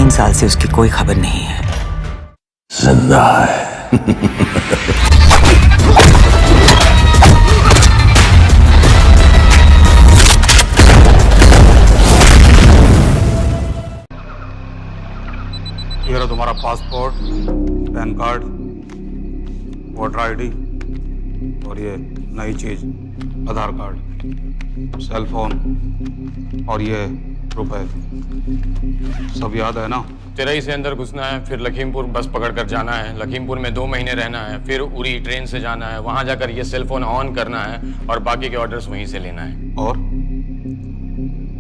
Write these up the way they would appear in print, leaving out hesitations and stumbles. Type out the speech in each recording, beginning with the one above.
3 साल से उसकी कोई खबर नहीं है। जिंदा है। ये रहा तुम्हारा passport, pan card, voter ID और ये नई चीज आधार कार्ड, सेल फोन और ये रुपए। सब याद है ना? तेरई से अंदर घुसना है, फिर लखीमपुर बस पकड़कर जाना है, लखीमपुर में 2 महीने रहना है, फिर उरी ट्रेन से जाना है, वहां जाकर ये सेल फोन ऑन करना है और बाकी के ऑर्डर्स वहीं से लेना है। और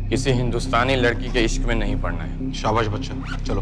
किसी हिंदुस्तानी लड़की के इश्क में नहीं पड़ना है। शाबाश बच्चा, चलो।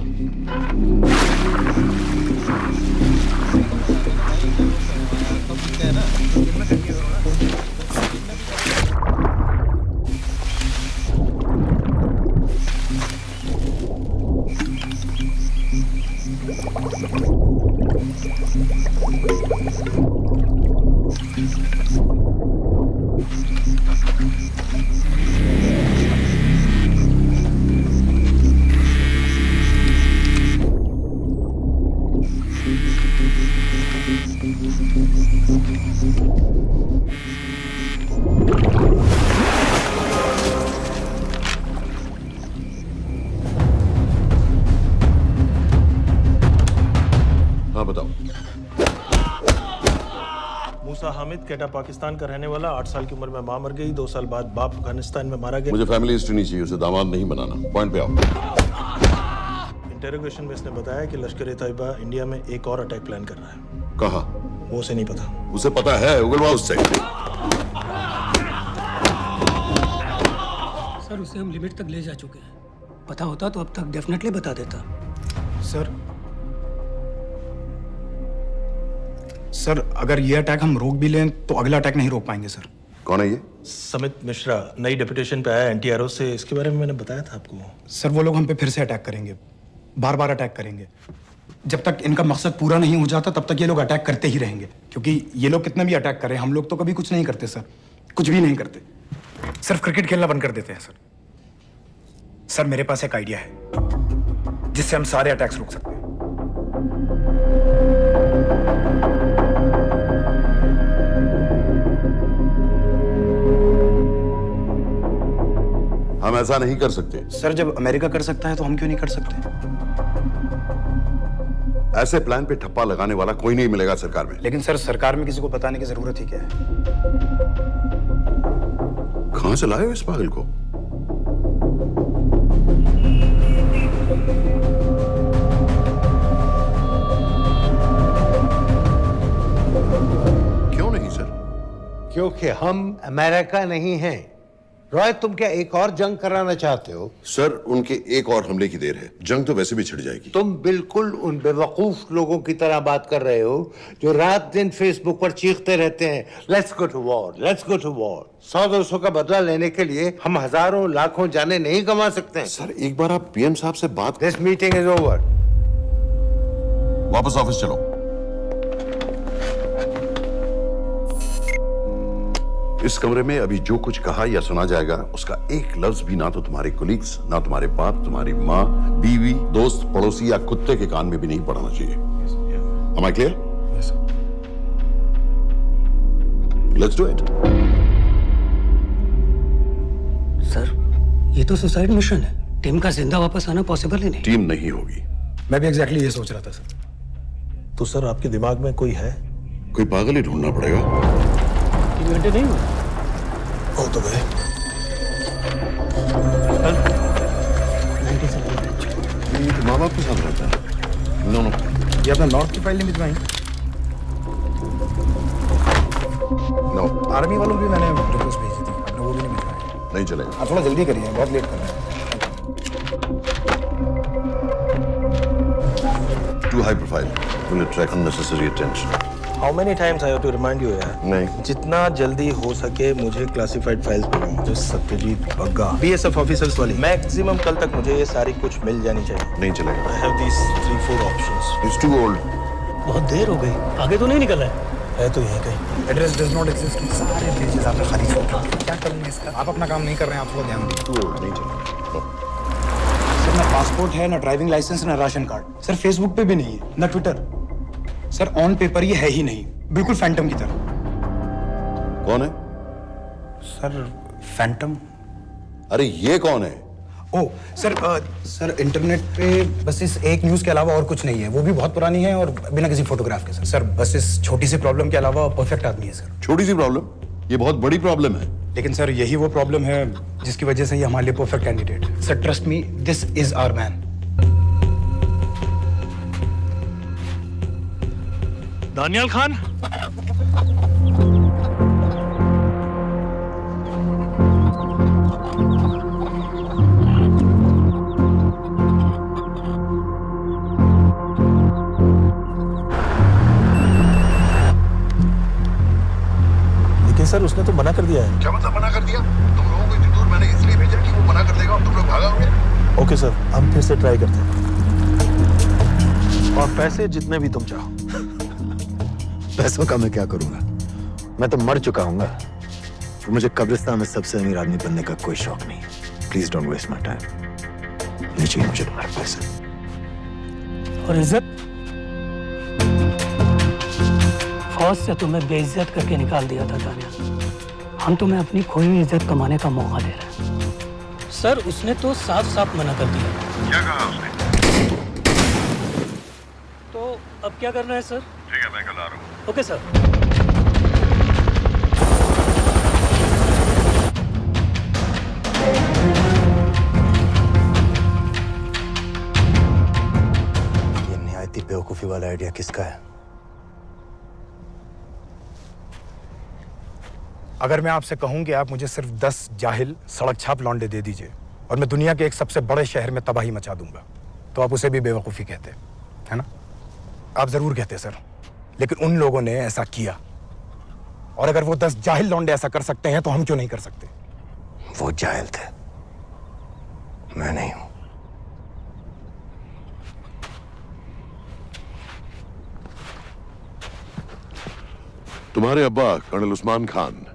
हाँ बताओ। मूसा हामिद, केटा पाकिस्तान का रहने वाला, 8 साल की उम्र में मां मर गई, 2 साल बाद बाप अफगानिस्तान में मारा गया। मुझे फैमिली हिस्ट्री नहीं चाहिए, उसे दामाद नहीं बनाना। पॉइंट पे आओ। इंटेरोगेशन में इसने बताया कि लश्कर-ए-तैयबा इंडिया में एक और अटैक प्लान कर रहा है। कहाँ? वो उसे नहीं पता। उसे पता है, उगलवा उससे। सर उसे हम लिमिट तक ले जा चुके हैं। पता होता तो अब तक डेफिनेटली बता देता। सर अगर ये अटैक हम रोक भी लें तो अगला अटैक नहीं रोक पाएंगे सर। कौन है ये? समित मिश्रा नई डेपुटेशन पे आया एनटीआरओ से। इसके बारे में मैंने बताया था आपको। सर वो लोग हम पे फिर से अटैक करेंगे, बार बार अटैक करेंगे। जब तक इनका मकसद पूरा नहीं हो जाता तब तक ये लोग अटैक करते ही रहेंगे, क्योंकि ये लोग कितना भी अटैक करें हम लोग तो कभी कुछ नहीं करते सर, कुछ भी नहीं करते। सिर्फ क्रिकेट खेलना बंद कर देते हैं सर। सर मेरे पास एक आइडिया है जिससे हम सारे अटैक्स रोक सकते हैं। हम ऐसा नहीं कर सकते। सर जब अमेरिका कर सकता है तो हम क्यों नहीं कर सकते? ऐसे प्लान पे ठप्पा लगाने वाला कोई नहीं मिलेगा सरकार में। लेकिन सर सरकार में किसी को बताने की जरूरत ही क्या है? कहां से लाए हो इस पागल को? क्यों नहीं सर? क्योंकि हम अमेरिका नहीं हैं। रॉय तुम क्या एक और जंग कराना चाहते हो? सर उनके एक और हमले की देर है, जंग तो वैसे भी छिड़ जाएगी। तुम बिल्कुल उन बेवकूफ लोगों की तरह बात कर रहे हो जो रात दिन फेसबुक पर चीखते रहते हैं let's go to war, let's go to war. 100-200 का बदला लेने के लिए हम हजारों लाखों जाने नहीं कमा सकते हैं। सर एक बार आप पीएम साहब से बात। This meeting is over. वापस ऑफिस चलो। इस कमरे में अभी जो कुछ कहा या सुना जाएगा उसका एक लफ्ज भी ना तो तुम्हारे कोलीग्स, ना तुम्हारे बाप, तुम्हारी माँ, बीवी, दोस्त, पड़ोसी या कुत्ते के कान में भी नहीं पड़ना चाहिए। Am I clear? Yes, sir. Let's do it. Sir ये तो सुसाइड मिशन है। टीम का जिंदा वापस आना पॉसिबल ही नहीं। टीम नहीं होगी। मैं भी एग्जैक्टली ये सोच रहा था सर। तो सर आपके दिमाग में कोई है? कोई पागल ही ढूंढना पड़ेगा। 3 घंटे नहीं हुए। हो तो गए। माँ बाप के साथ रहता है। नो ये अपना नॉर्थ की फाइल नहीं भिजवाई? नो आर्मी वालों की मैंने रिक्वेस्ट भेजी थी, आपने वो भी नहीं भिजवाई। नहीं चलेगा। आप थोड़ा जल्दी करिए, बहुत लेट कर रहे हैं। Too high profile. Will attract unnecessary attention. How many times I have to remind you यार? नहीं। जितना जल्दी हो सके मुझे क्लासिफाइड फाइल्स भेजो। जो सत्यजीत बग्गा बीएसएफ ऑफिसर्स वाली। मैक्सिमम कल तक मुझे ये सारी कुछ मिल जानी चाहिए। नहीं चलेगा। I have these 3-4 options. It's too old. बहुत देर हो गई, आगे तो नहीं निकल रहा है तो यहीं कहीं। Address does not exist. सारे पेजेस आपने खाली छोड़ रहे हैं। क्या करूंगा इसका? आप अपना काम नहीं कर रहे हैं, आप थोड़ा ध्यान दीजिए। Too old. नहीं चलेगा। No. सर मैं पासपोर्ट है, ना ड्राइविंग लाइसेंस, ना राशन कार्ड। सर फेसबुक पे भी नहीं है, ना ट्विटर। सर ऑन पेपर ये है ही नहीं, बिल्कुल फैंटम की तरह। कौन है? Sir Phantom? अरे ये कौन है? ओ सर सर इंटरनेट पे बस इस एक न्यूज़ के अलावा और कुछ नहीं है, वो भी बहुत पुरानी है और बिना किसी फोटोग्राफ के। सर बस इस छोटी सी प्रॉब्लम के अलावा परफेक्ट आदमी है सर। छोटी सी प्रॉब्लम? ये बहुत बड़ी प्रॉब्लम है। लेकिन सर यही वो प्रॉब्लम है जिसकी वजह से ये हमारे लिए परफेक्ट कैंडिडेट है। Sir trust me, this is our man. Danial Khan, sir उसने तो मना कर दिया है। क्या मतलब मना कर दिया? तुम लोगों को इतनी दूर मैंने इसलिए भेजा कि वो मना कर देगा और तुम लोग भागोगे। ओके सर, हम फिर से ट्राई करते हैं। और पैसे जितने भी तुम चाहो। पैसों का मैं क्या करूंगा? मैं तो मर चुका हूंगा। तो मुझे कब्रिस्तान में सबसे अमीर आदमी बनने का कोई शौक नहीं। Please don't waste my time. नहीं चाहिए मुझे तुम्हारे पैसे। और इज्जत? फौज से तुम्हें बेइज्जत करके निकाल दिया था दानियाल। हम तुम्हें अपनी खोई हुई इज्जत कमाने का मौका दे रहे हैं। सर उसने तो साफ साफ मना कर दिया। क्या कहा उसने? तो अब क्या करना है सर? ठीक है, मैं कल आ रहा हूँ। Okay sir. ये निहायती बेवकूफी वाला आइडिया किसका है? अगर मैं आपसे कहूं कि आप मुझे सिर्फ 10 जाहिल सड़क छाप लौंडे दे दीजिए और मैं दुनिया के एक सबसे बड़े शहर में तबाही मचा दूंगा, तो आप उसे भी बेवकूफ़ी कहते, है ना? आप जरूर कहते सर, लेकिन उन लोगों ने ऐसा किया। और अगर वो 10 जाहिल लौंडे ऐसा कर सकते हैं तो हम क्यों नहीं कर सकते? वो जाहिल थे, मैं नहीं हूं। तुम्हारे अब्बा कर्नल उस्मान खान,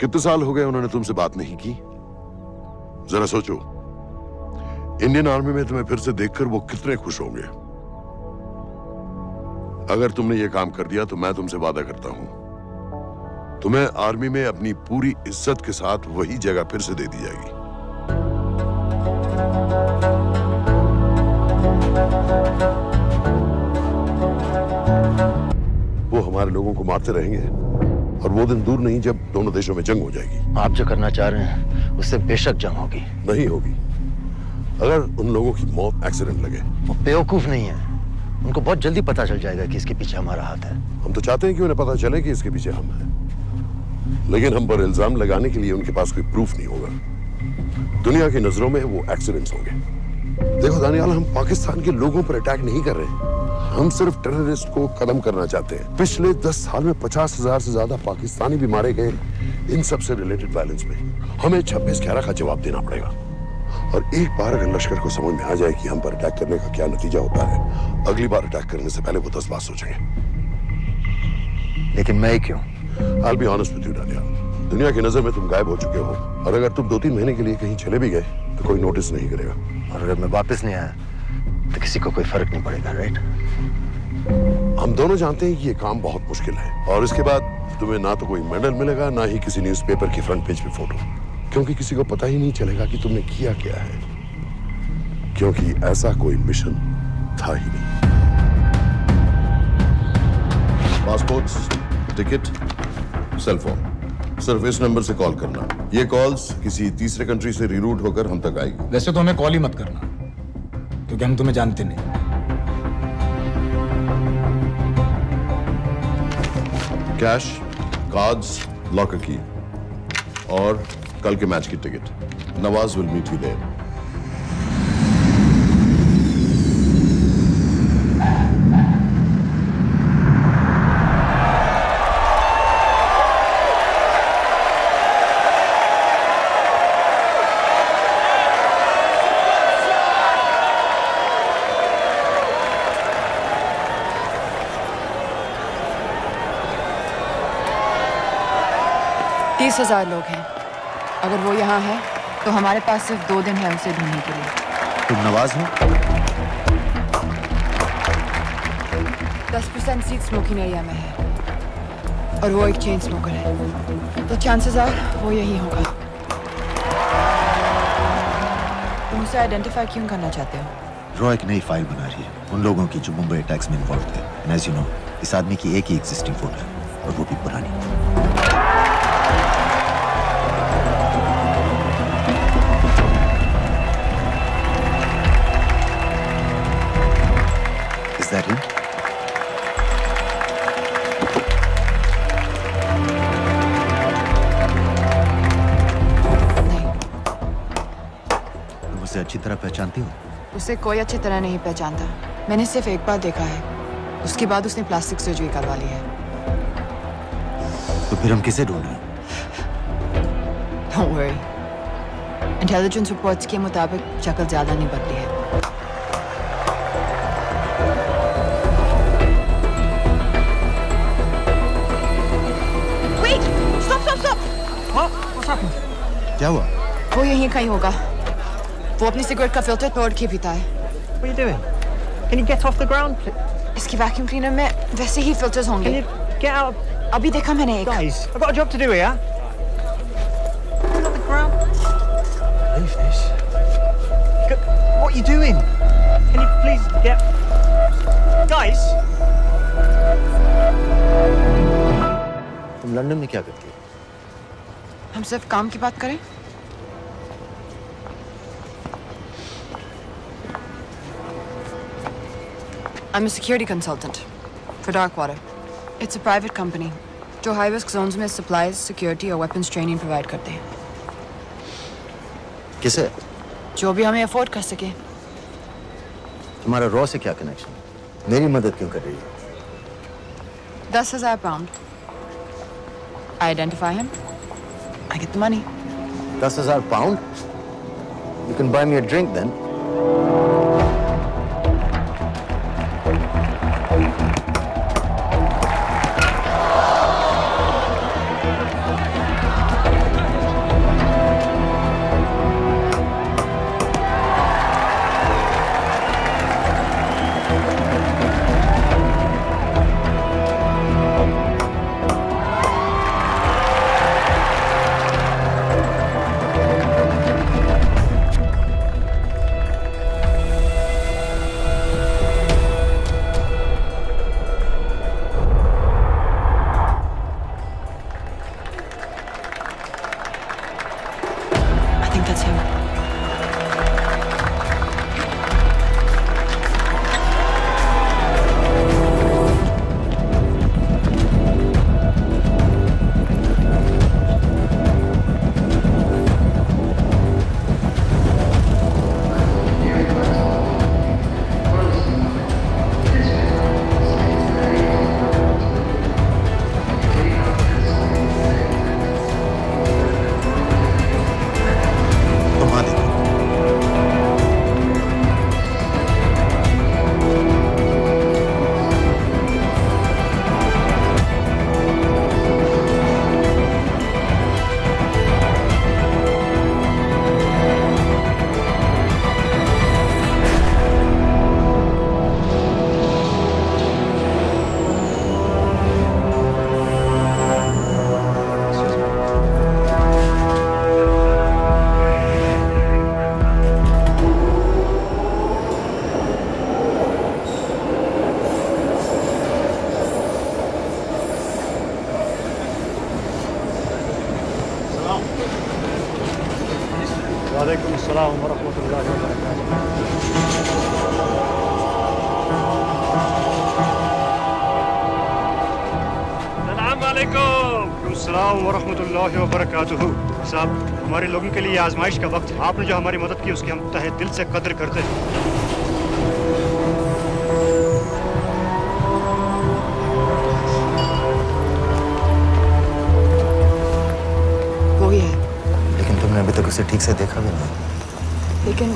कितने साल हो गए उन्होंने तुमसे बात नहीं की? जरा सोचो, इंडियन आर्मी में तुम्हें फिर से देखकर वो कितने खुश होंगे। अगर तुमने ये काम कर दिया तो मैं तुमसे वादा करता हूं, तुम्हें आर्मी में अपनी पूरी इज्जत के साथ वही जगह फिर से दे दी जाएगी। वो हमारे लोगों को मारते रहेंगे और वो दिन दूर नहीं जब दोनों देशों में जंग हो जाएगी। आप जो करना चाह रहे हैं उससे बेशक जंग होगी। नहीं होगी। अगर उन लोगों की मौत एक्सीडेंट लगे। वो बेवकूफ नहीं है, उनको बहुत जल्दी पता चल जाएगा कि इसके पीछे हमारा हाथ है। हम तो चाहते हैं कि उन्हें पता चले कि इसके पीछे हम हैं, लेकिन हम पर इल्जाम लगाने के लिए उनके पास कोई प्रूफ नहीं होगा। दुनिया की नजरों में वो एक्सीडेंट्स होंगे। देखो दानियाल, हम पाकिस्तान के लोगों पर अटैक नहीं कर रहे, हम सिर्फ टेररिस्ट को खत्म करना चाहते हैं। पिछले 10 साल में 50,000 से ज्यादा पाकिस्तानी भी मारे गए इन सब से रिलेटेड वायलेंस में। हमें 26/11 का जवाब देना पड़ेगा। और एक बार अगर लश्कर को समझ में आ जाए कि हम पर अटैक करने का क्या नतीजा होता है, अगली बार अटैक करने से पहले वो 10 बार सोचेंगे। लेकिन मैं क्यों? I'll be honest with you, Daniyal, दुनिया की नजर में तुम गायब हो चुके हो, और अगर तुम 2-3 महीने के लिए कहीं चले भी गए तो कोई नोटिस नहीं करेगा। और अगर मैं वापस नहीं आया तो किसी को कोई फर्क नहीं पड़ेगा, राइट? हम दोनों जानते हैं कि ये काम बहुत मुश्किल है, और इसके बाद तुम्हें ना तो कोई मेडल मिलेगा, ना ही किसी न्यूज़पेपर की फ्रंट पेज पे फोटो, क्योंकि किसी को पता ही नहीं चलेगा कि तुमने किया क्या है, क्योंकि ऐसा कोई मिशन था ही नहीं। पासपोर्ट्स, टिकट, सेल फोन, सिर्फ इस नंबर से कॉल करना। ये कॉल्स किसी तीसरे कंट्री से रीरूट होकर हम तक आएगी। वैसे तो हमें कॉल ही मत करना, क्योंकि हम तुम्हें जानते नहीं। कैश, कार्ड्स, लॉकर की और कल के मैच की टिकट। Nawaz will meet you there. तीस 30,000 लोग हैं। अगर वो यहाँ है तो हमारे पास सिर्फ 2 दिन है उसे ढूंढने के लिए। तुम नवाज हो? 10% सीट स्मोकिंग एरिया में है और वो एक चेन स्मोकर है, तो चांसेस आर वो यही होगा। तुम उसे आइडेंटिफाई क्यों करना चाहते हो? रॉ एक नई फाइल बना रही है उन लोगों की जो मुंबई अटैक्स में इन्वॉल्व थे। एंड एज यू नो, इस आदमी की एक ही एग्जिस्टिंग फोटो है और वो भी पुरानी। Is that him? तुम उसे अच्छी तरह पहचानती हो? उसे कोई अच्छी तरह नहीं पहचानता। मैंने सिर्फ एक बार देखा है, उसके बाद उसने प्लास्टिक सर्जरी करवा ली है। तो फिर हम किसे ढूंढें? Don't worry. इंटेलिजेंस रिपोर्ट्स के मुताबिक शक्ल ज्यादा नहीं बदली है। Wait! Stop! Stop! Stop! What's happened? क्या हुआ? वो यहीं कहीं होगा। वो अपनी सिगरेट का फिल्टर तोड़ के पीता है। What are you doing? Can you get off the ground, please? इसकी वैक्यूम क्लीनर में वैसे ही फिल्टर्स होंगे। Can you get out? अभी देखा मैंने एक। Guys, I've got a job to do here. Get off the ground. Leave this. What are you doing? Can you please get... Guys! तुम London में क्या करती हो? हम सिर्फ काम की बात करें? I'm a security consultant for Darkwater. It's a private company जो high risk zones में supplies, security और weapons training provide करते हैं। किसे? जो भी हमें afford कर सके। तुम्हारा रॉ से क्या कनेक्शन? मेरी मदद क्यों कर रही है? 10,000 pound. I identify him. I get the money. 10,000 pound? You can buy me a drink then. वालेकुम अस्सलाम वरहमतुल्लाहि वबरकातुहू। अस्सलाम वालेकुम। अस्सलाम वरहमतुल्लाहि वबरकातुहू। साहब, हमारे लोगों के लिए आजमाइश का वक्त है। आपने जो हमारी मदद की उसकी हम तहे दिल से कद्र करते हैं। अभी तक उसे ठीक से देखा भी नहीं। लेकिन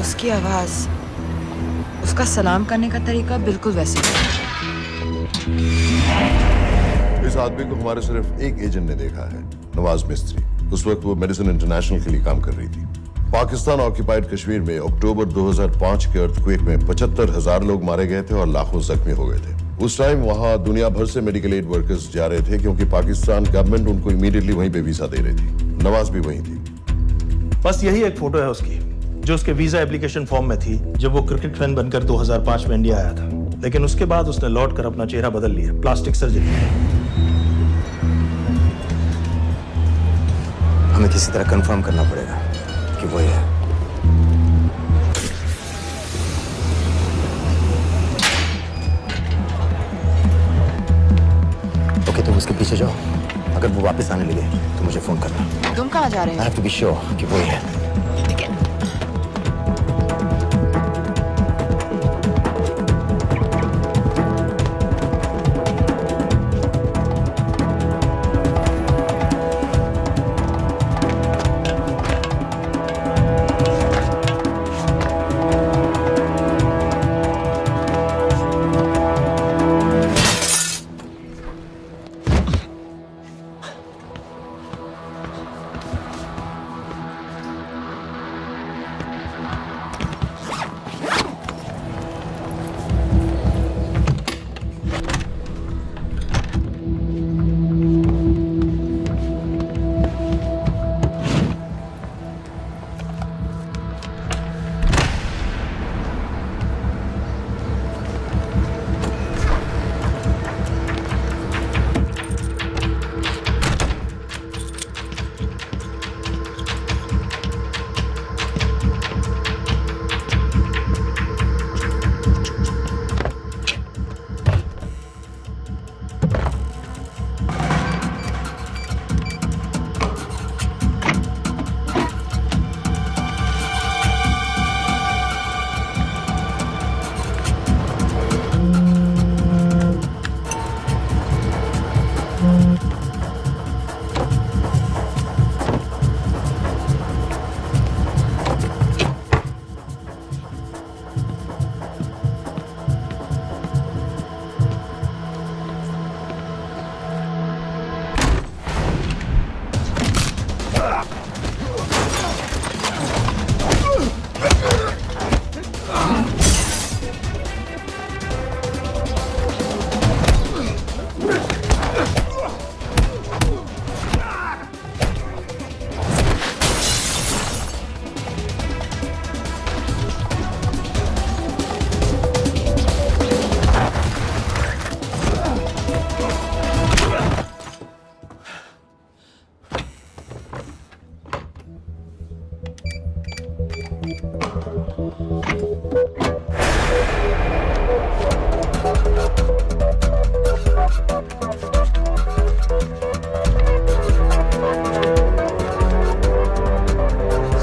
उसकी आवाज, उसका सलाम करने का तरीका बिल्कुल वैसे ही। इस आदमी को हमारे सिर्फ एक एजेंट ने देखा है, नवाज मिस्त्री। उस वक्त वो मेडिसिन इंटरनेशनल के लिए काम कर रही थी। पाकिस्तान ऑक्यूपाइड कश्मीर में अक्टूबर 2005 के अर्थक्वेक में 75,000 लोग मारे गए थे और लाखों जख्मी हो गए थे। उस टाइम वहां दुनिया भर से मेडिकल एड वर्कर्स जा रहे थे क्योंकि पाकिस्तान गवर्नमेंट उनको इमीडिएटली वहीं पे वीजा दे रही थी। नवाज भी वहीं थी। बस यही एक फोटो है उसकी, जो उसके वीजा एप्लीकेशन फॉर्म में थी जब वो क्रिकेट फैन बनकर 2005 में इंडिया आया था। लेकिन उसके बाद उसने लौट कर अपना चेहरा बदल लिया, प्लास्टिक सर्जरी। हमें किसी तरह कंफर्म करना पड़ेगा कि वो है। ओके, तुम उसके पीछे जाओ। अगर वो वापस आने लगे तो मुझे फोन करना। तुम कहाँ जा रहे हो? I have to be sure कि वो है।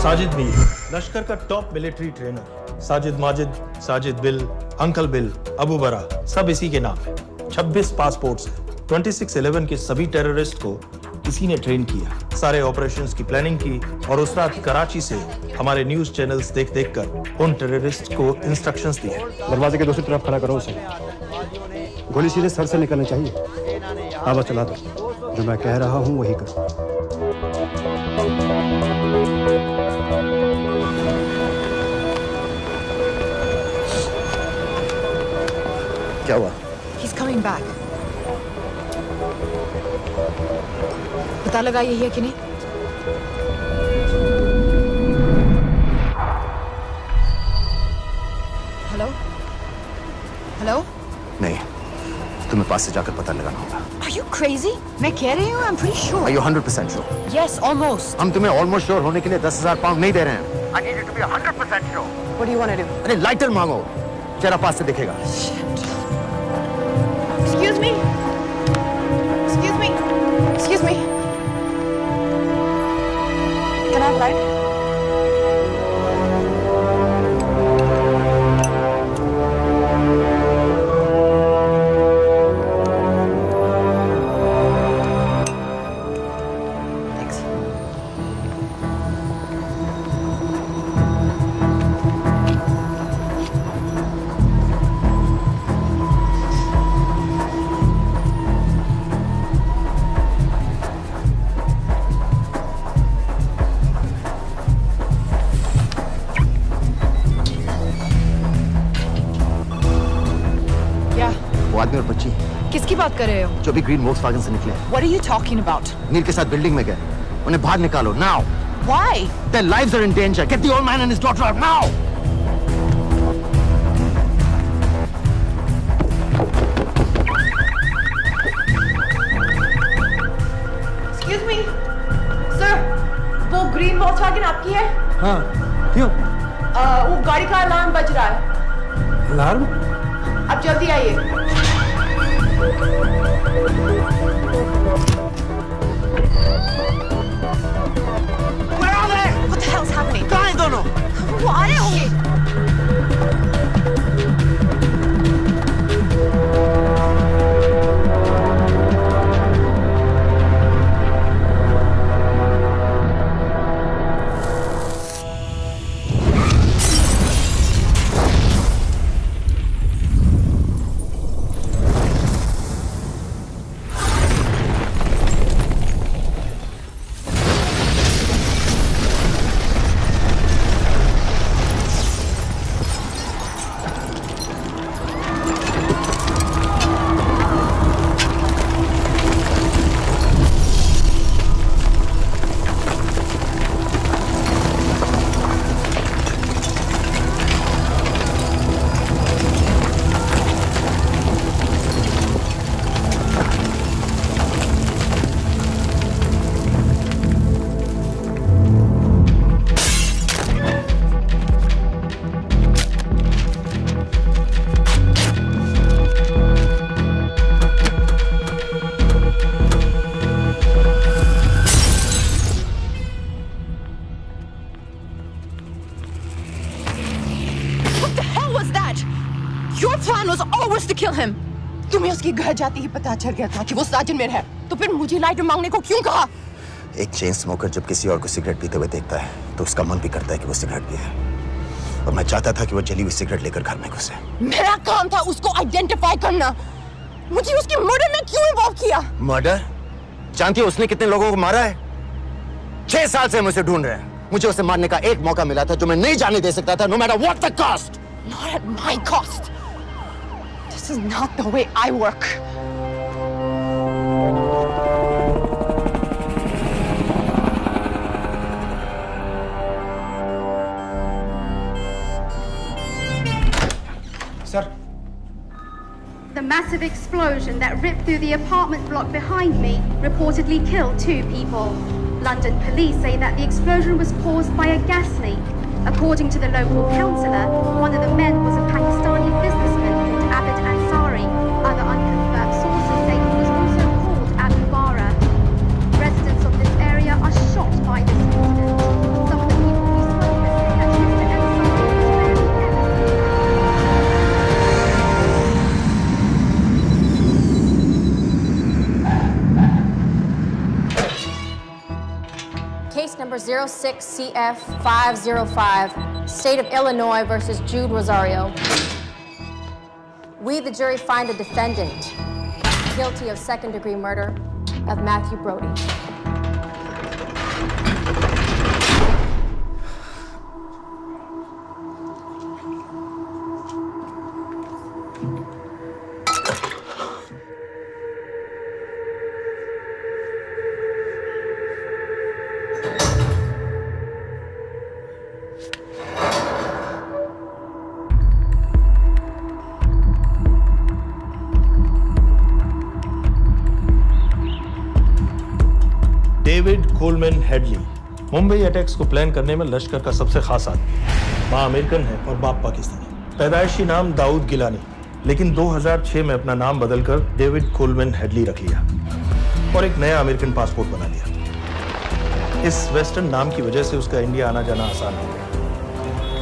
साजिद बिल, लश्कर का top military trainer. Sajid Majid, Sajid bill, uncle bill, Abu बरा, सब इसी के नाम है। 26 पासपोर्ट्स हैं। 26/11 के सभी टेररिस्ट को इसी ने ट्रेन किया। सारे ऑपरेशंस की प्लानिंग की और उस रात कराची से हमारे न्यूज चैनल्स देख कर उन टेररिस्ट को इंस्ट्रक्शंस दिए। दरवाजे के दूसरी तरफ खड़ा करो उसे। गोली सीधे सर से निकलनी चाहिए। आवाज चला दो। जो मैं कह रहा हूँ वही कर। क्या हुआ? He's coming back. पता लगा यही है कि नहीं? हेलो? हेलो? नहीं, तुम्हें पास से जाकर पता लगाना होगा। Are you crazy? मैं कह रही हूँ, I'm pretty sure. Are you 100% sure? Yes, almost. हम तुम्हें almost sure होने के लिए 10,000 पाउंड नहीं दे रहे हैं। I need you to be 100% sure. What do you want to do? अरे लाइटर मांगो, जरा पास से दिखेगा। Excuse me. Excuse me. Excuse me. Can I have light? वो आदमी और बच्ची किसकी बात कर रहे हो? जो भी ग्रीन वोक्सवैगन से निकले। What are you talking about? नील के साथ बिल्डिंग में गए, उन्हें बाहर निकालो now. Why? Their lives are in danger. Get the old man and his daughter out now. Excuse me, sir. वो ग्रीन वोक्सवैगन आपकी है? हाँ, क्यों? वो गाड़ी का अलार्म बज रहा है। अलार्म? अब जल्दी आइए। Where are they? What the hell's happening? कहाँ हैं दोनों? वो आ रहे होंगे। तुम्हें उसके घर जाते ही पता चल गया था कि वो साजन में है, तो फिर मुझे लाइटर मांगने को क्यों कहा? एक चेन स्मोकर जब किसी और को सिगरेट पीते हुए देखता है तो उसका मन भी करता है कि वो सिगरेट पिए, और मैं चाहता था कि वो जली हुई सिगरेट लेकर घर में घुसे। मेरा काम था उसको आइडेंटिफाई करना। मुझे उसके मर्डर में क्यों इन्वॉल्व किया? मर्डर? जानती हो उसने कितने लोगों को मारा है? 6 साल से हम उसे ढूंढ रहे हैं। मुझे उसे मारने का एक मौका मिला था जो मैं नहीं जाने दे सकता था, no matter what the cost. Not at my cost. This is not the way I work. Sir. The massive explosion that ripped through the apartment block behind me reportedly killed 2 people. London police say that the explosion was caused by a gas leak. According to the local councillor, one of the men was a Pakistani businessman called Abid Ansari. Other unconfirmed sources say he was also called Abu Bara. Residents of this area are shocked by this incident. Some of the people we spoke with say that Mr. Ansari was very Case number 06CF505, State of Illinois versus Jude Rosario. We, the jury, find the defendant guilty of second-degree murder of Matthew Brody. David Coleman Headley Mumbai attacks को plan करने में लश्कर का सबसे खास आदमी। मां American है और बाप पाकिस्तानी। पैदाइशी नाम दाऊद गिलानी, लेकिन 2006 में अपना नाम बदलकर डेविड कोलमैन हेडली रख लिया और एक नया अमेरिकन पासपोर्ट बना लिया। इस वेस्टर्न नाम की वजह से उसका इंडिया आना जाना आसान हो गया।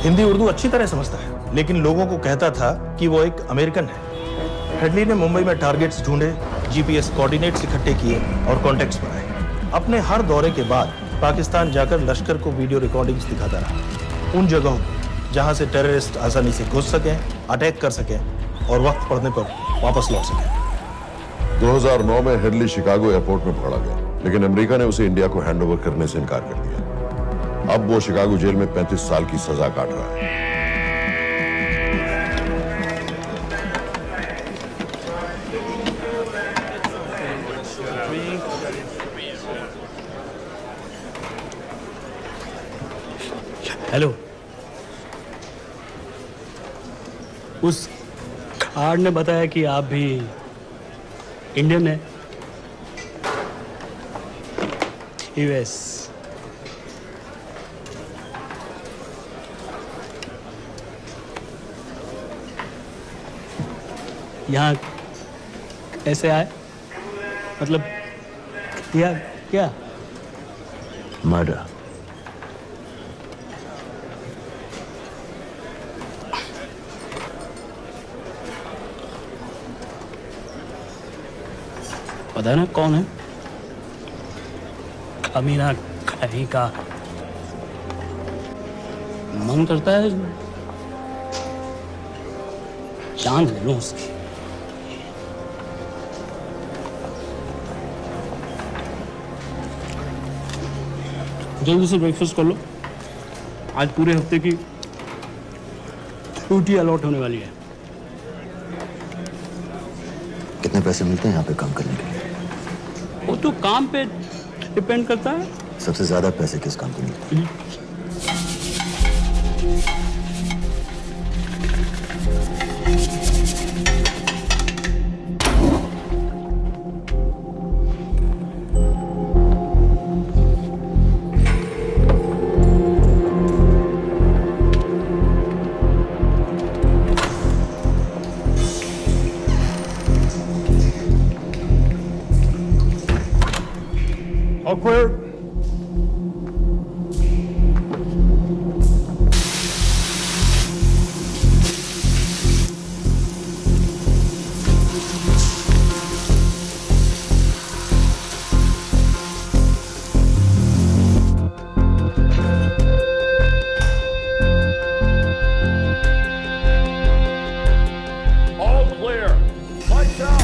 हिंदी उर्दू अच्छी तरह समझता है, लेकिन लोगों को कहता था कि वो एक अमेरिकन है। हेडली ने मुंबई में टारगेट्स ढूंढे, जीपीएस कोऑर्डिनेट्स इकट्ठे किए और कॉन्टेक्ट्स बनाए। अपने हर दौरे के बाद पाकिस्तान जाकर लश्कर को वीडियो रिकॉर्डिंग्स दिखाता रहा, उन जगहों जहां से टेररिस्ट आसानी से घुस सकें, अटैक कर सकें और वक्त पड़ने पर वापस लौट सकें। 2009 में हेडली शिकागो एयरपोर्ट में पकड़ा गया, लेकिन अमेरिका ने उसे इंडिया को हैंडओवर करने से इनकार कर दिया। अब वो शिकागो जेल में 35 साल की सजा काट रहा है। हेलो, उस कार्ड ने बताया कि आप भी इंडियन है। यूएस। यहाँ कैसे आए? मतलब क्या क्या? मर्डर। पता है ना कौन है? कमीना कहीं का। मन करता है जान ले लूं उसकी। जल्दी से ब्रेकफास्ट कर लो, आज पूरे हफ्ते की छुट्टी अलॉट होने वाली है। कितने पैसे मिलते हैं यहाँ पे काम करने के लिए? वो तो काम पे डिपेंड करता है। सबसे ज्यादा पैसे किस काम पे मिलते हैं? All clear. All clear. Lights out.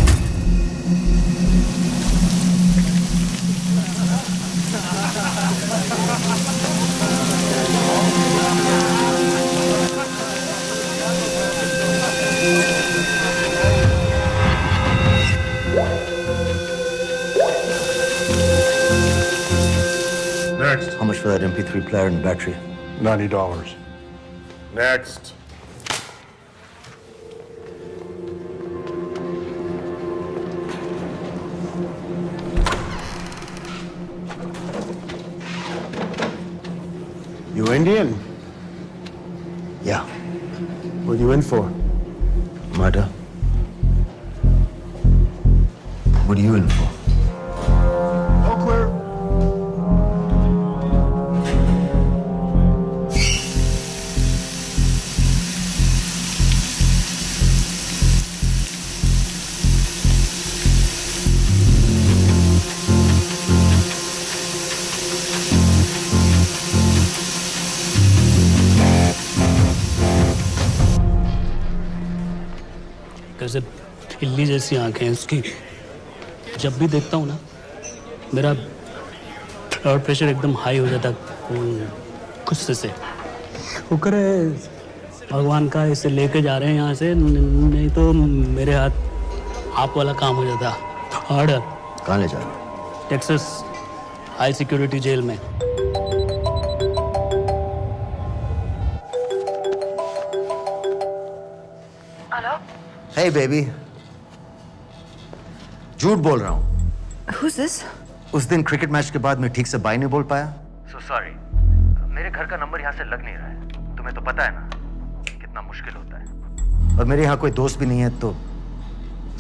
Next. How much for that MP3 player and battery? $90. Next. You Indian? Yeah. What are you in for? Murder. What are you in for? All clear. कैसे बिल्ली जैसी आंखें हैं उसकी। जब भी देखता हूँ ना मेरा ब्लड प्रेशर एकदम हाई हो जाता गुस्से से। शुक्र है भगवान का इसे लेके जा रहे हैं यहाँ से, नहीं तो मेरे हाथ आप वाला काम हो जाता। ऑर्डर। कहाँ ले जा रहे हो? टेक्सास हाई सिक्योरिटी जेल में। Hey baby. झूठ बोल रहा हूँ। Who's this? उस दिन क्रिकेट मैच के बाद मैं ठीक से बाय नहीं बोल पाया। So sorry. मेरे घर का नंबर यहाँ से लग नहीं रहा है। तुम्हें तो पता है ना कितना मुश्किल होता है। और मेरे यहाँ कोई दोस्त भी नहीं है तो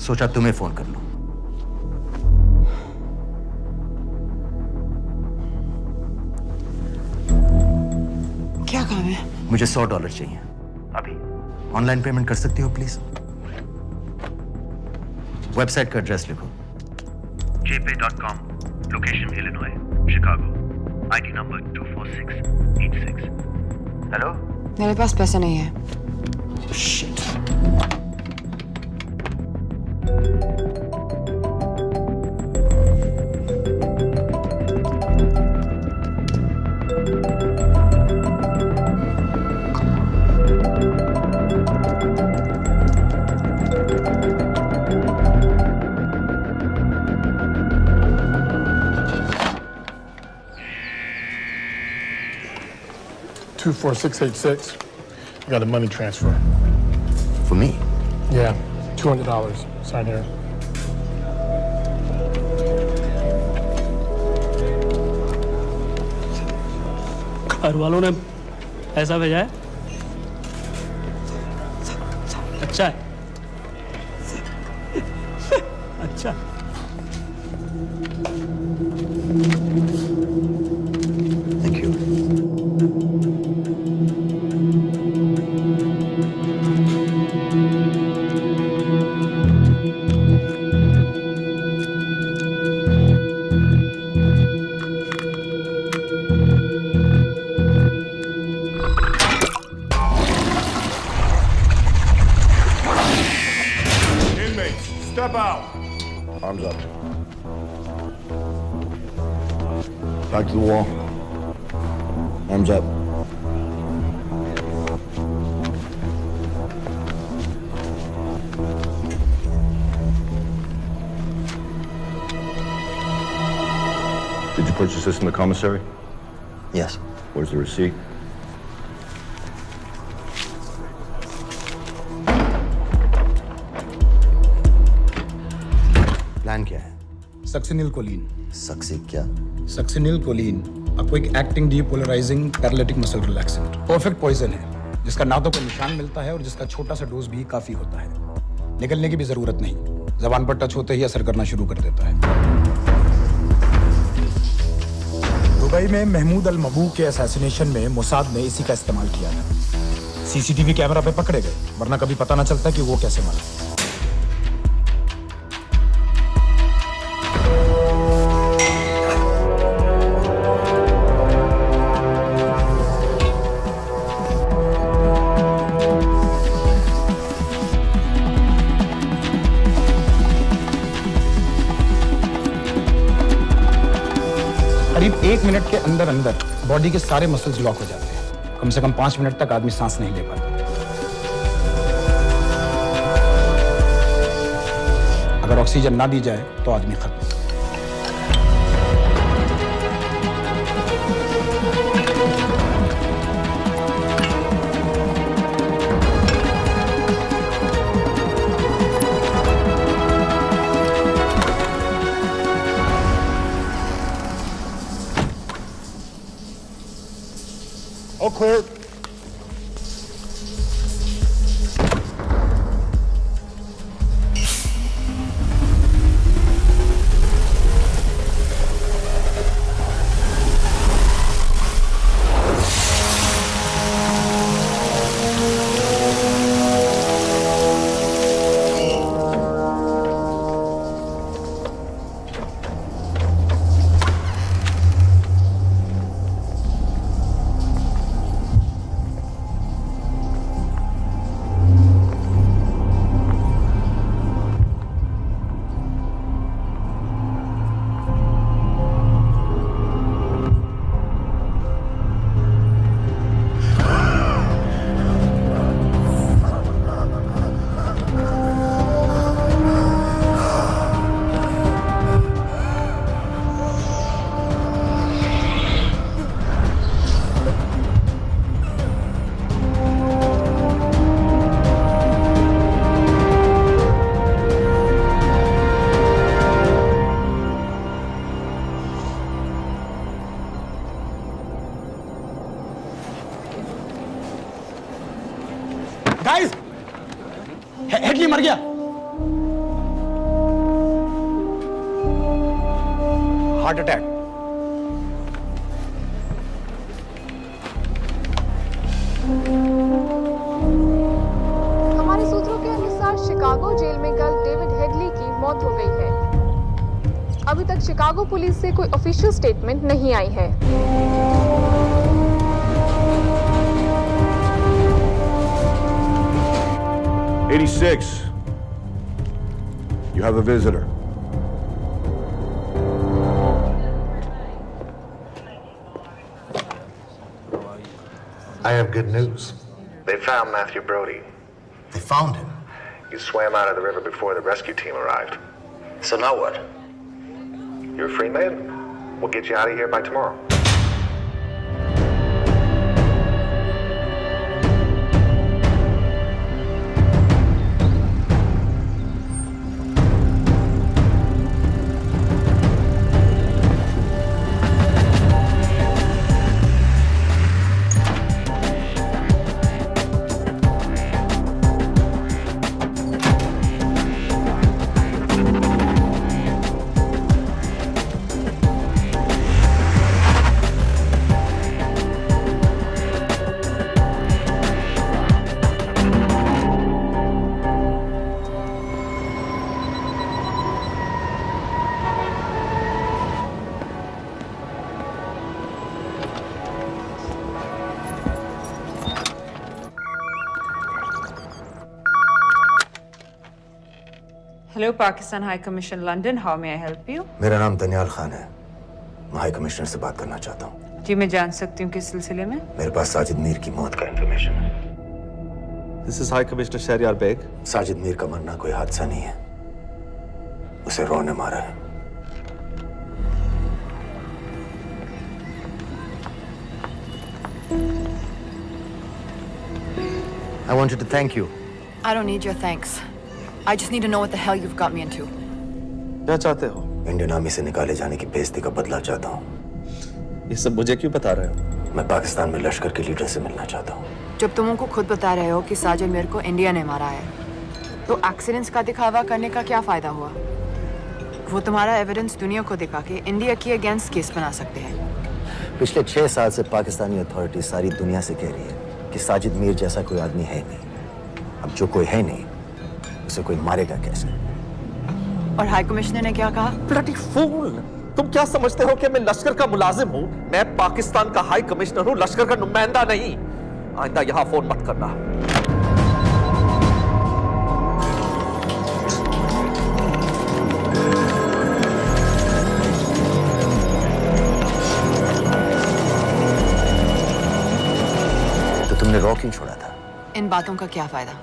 सोचा तुम्हें फोन कर लूं। क्या काम है? मुझे $100 चाहिए अभी। ऑनलाइन पेमेंट कर सकती हो प्लीज? वेबसाइट का एड्रेस लिखो। jpay.com, location Illinois, Chicago, ID number 24686। Hello? मेरे पास पैसे नहीं है। Shit. 24686. I got a money transfer. For me? Yeah, $200. Sign here. घर वालों ने ऐसा भेजा है? अच्छा है। अच्छा। Thank you. Step out. Arms up. Back to the wall. Arms up. Did you purchase this in the commissary? Yes. Where's the receipt? Plan क्या है? Succinylcholine. सक्सी क्या? Succinylcholine, a quick acting depolarizing paralytic muscle relaxant। Perfect poison है, जिसका ना तो कोई निशान मिलता है और जिसका छोटा सा डोज भी काफी होता है। निकलने की भी जरूरत नहीं, जबान पर टच होते ही असर करना शुरू कर देता है। दुबई में महमूद अल मबू के असैसिनेशन में मोसाद ने इसी का इस्तेमाल किया था। सीसीटीवी कैमरा पे पकड़े गए, वरना कभी पता ना चलता कि वो कैसे मरा। करीब 1 मिनट के अंदर अंदर बॉडी के सारे मसल्स लॉक हो जाते हैं। कम से कम 5 मिनट तक आदमी सांस नहीं ले पाता। अगर ऑक्सीजन ना दी जाए तो आदमी खत्म। All clear. गाइस, हेडली मर गया। Heart attack. हमारे सूत्रों के अनुसार शिकागो जेल में कल डेविड हेडली की मौत हो गई है। अभी तक शिकागो पुलिस से कोई ऑफिशियल स्टेटमेंट नहीं आई है। 86. You have a visitor. I have good news. They found Matthew Brody. They found him? He swam out of the river before the rescue team arrived. So now what? You're a free man. We'll get you out of here by tomorrow. Hello, Pakistan High Commission, London. How may I help you? मेरा नाम दनियाल खान है। मैं high commissioner से बात करना चाहता हूँ। जी मैं जान सकती हूँ किस सिलसिले में? मेरे पास साजिद मीर की मौत का इंफॉर्मेशन है। This is High Commissioner Shahryar Baig. Sajid Mir का मरना कोई हादसा नहीं है, उसे रॉ ने मारा है। I wanted to thank you. I don't need your thanks. I just need to know what the hell you've got me into. क्या चाहते हो? इंडियन आर्मी से निकाले जाने की बेइज्जती का बदला चाहता हूँ। ये सब मुझे क्यों बता रहे हो? मैं पाकिस्तान में लश्कर के लीडर से मिलना चाहता हूँ। जब तुम उनको खुद बता रहे हो कि साजिद मीर को इंडिया ने मारा है, तो एक्सीडेंट्स का दिखावा करने का क्या फायदा हुआ? वो तुम्हारा एविडेंस दुनिया को दिखा के इंडिया के अगेंस्ट केस बना सकते हैं। पिछले 6 साल से पाकिस्तानी अथॉरिटी सारी दुनिया से कह रही है कि साजिद मीर जैसा कोई आदमी है नहीं। अब जो कोई है नहीं, उसे कोई मारेगा कैसे? और हाई कमिश्नर ने क्या कहा? Bloody fool! तुम क्या समझते हो कि मैं लश्कर का मुलाजिम हूँ? मैं पाकिस्तान का हाई कमिश्नर हूँ, लश्कर का नुमाइंदा नहीं। आइंदा यहाँ फोन मत करना। तो तुमने रॉ क्यों छोड़ा था? इन बातों का क्या फायदा?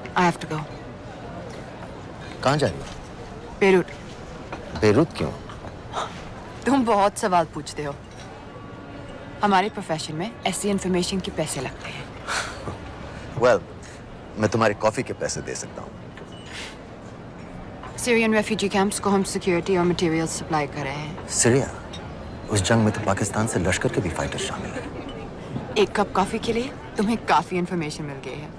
I have to go. कहाँ जा रही हो? बेरूट। बेरूत क्यों? तुम बहुत सवाल पूछते हो। हमारे प्रोफेशन में ऐसी इंफॉर्मेशन के पैसे लगते हैं। Well, मैं तुम्हारी कॉफी के पैसे दे सकता हूँ। सीरियन रेफ्यूजी कैंप्स को हम सिक्योरिटी और मटेरियल सप्लाई कर रहे हैं। सीरिया? उस जंग में तो पाकिस्तान से लश्कर के भी फाइटर शामिल हैं। एक कप कॉफी के लिए तुम्हें काफी इंफॉर्मेशन मिल गई है।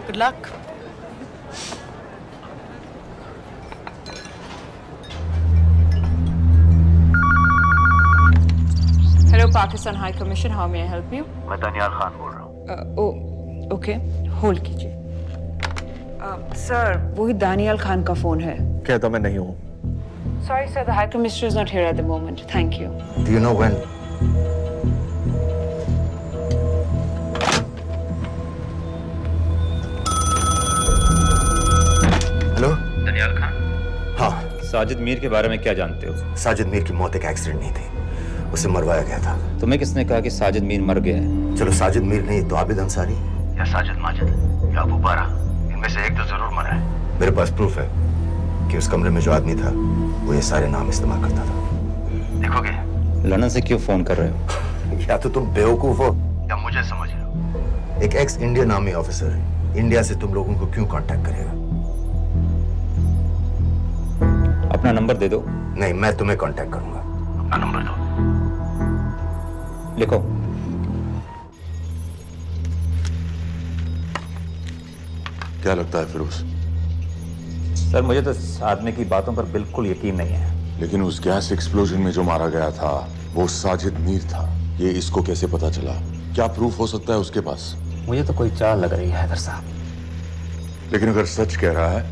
Good luck. Hello, Pakistan High Commission. How may I help you? मैं दनियाल खान बोल रहा हूँ। ओके, होल्ड कीजिए। सर, वही दानियाल खान का फोन है। कहता मैं नहीं हूँ। Sorry, sir. The High Commissioner is not here at the moment. Thank you. Do you know when? Hello? Daniyal Khan. हाँ। साजिद मीर के बारे में क्या जानते हो? साजिद मीर की मौत एक एक्सीडेंट नहीं थी, उसे मरवाया गया था। तुम्हें किसने कहा कि साजिद मीर मर गया है? चलो साजिद मीर नहीं तो आबिद अंसारी या साजिद माजिद या अबू बारा, इनमें से एक तो जरूर मरा है। मेरे पास प्रूफ है कि उस कमरे में जो आदमी था वो ये सारे नाम इस्तेमाल करता था। देखोगे? लंदन से क्यों फोन कर रहे हो? या तो तुम बेवकूफ हो या मुझे समझ रहे हो। एक x Indian army officer India से तुम लोगों को क्यों कांटेक्ट करेगा? अपना नंबर दे दो। नहीं, मैं तुम्हें कांटेक्ट करूंगा। अपना नंबर दो। लिखो। क्या लगता है फिरोज? सर, मुझे तो इस आदमी की बातों पर बिल्कुल यकीन नहीं है। लेकिन उस गैस एक्सप्लोजन में जो मारा गया था वो साजिद मीर था। ये इसको कैसे पता चला? क्या प्रूफ हो सकता है उसके पास? मुझे तो कोई चाल लग रही है हैदर साहब। लेकिन अगर सच कह रहा है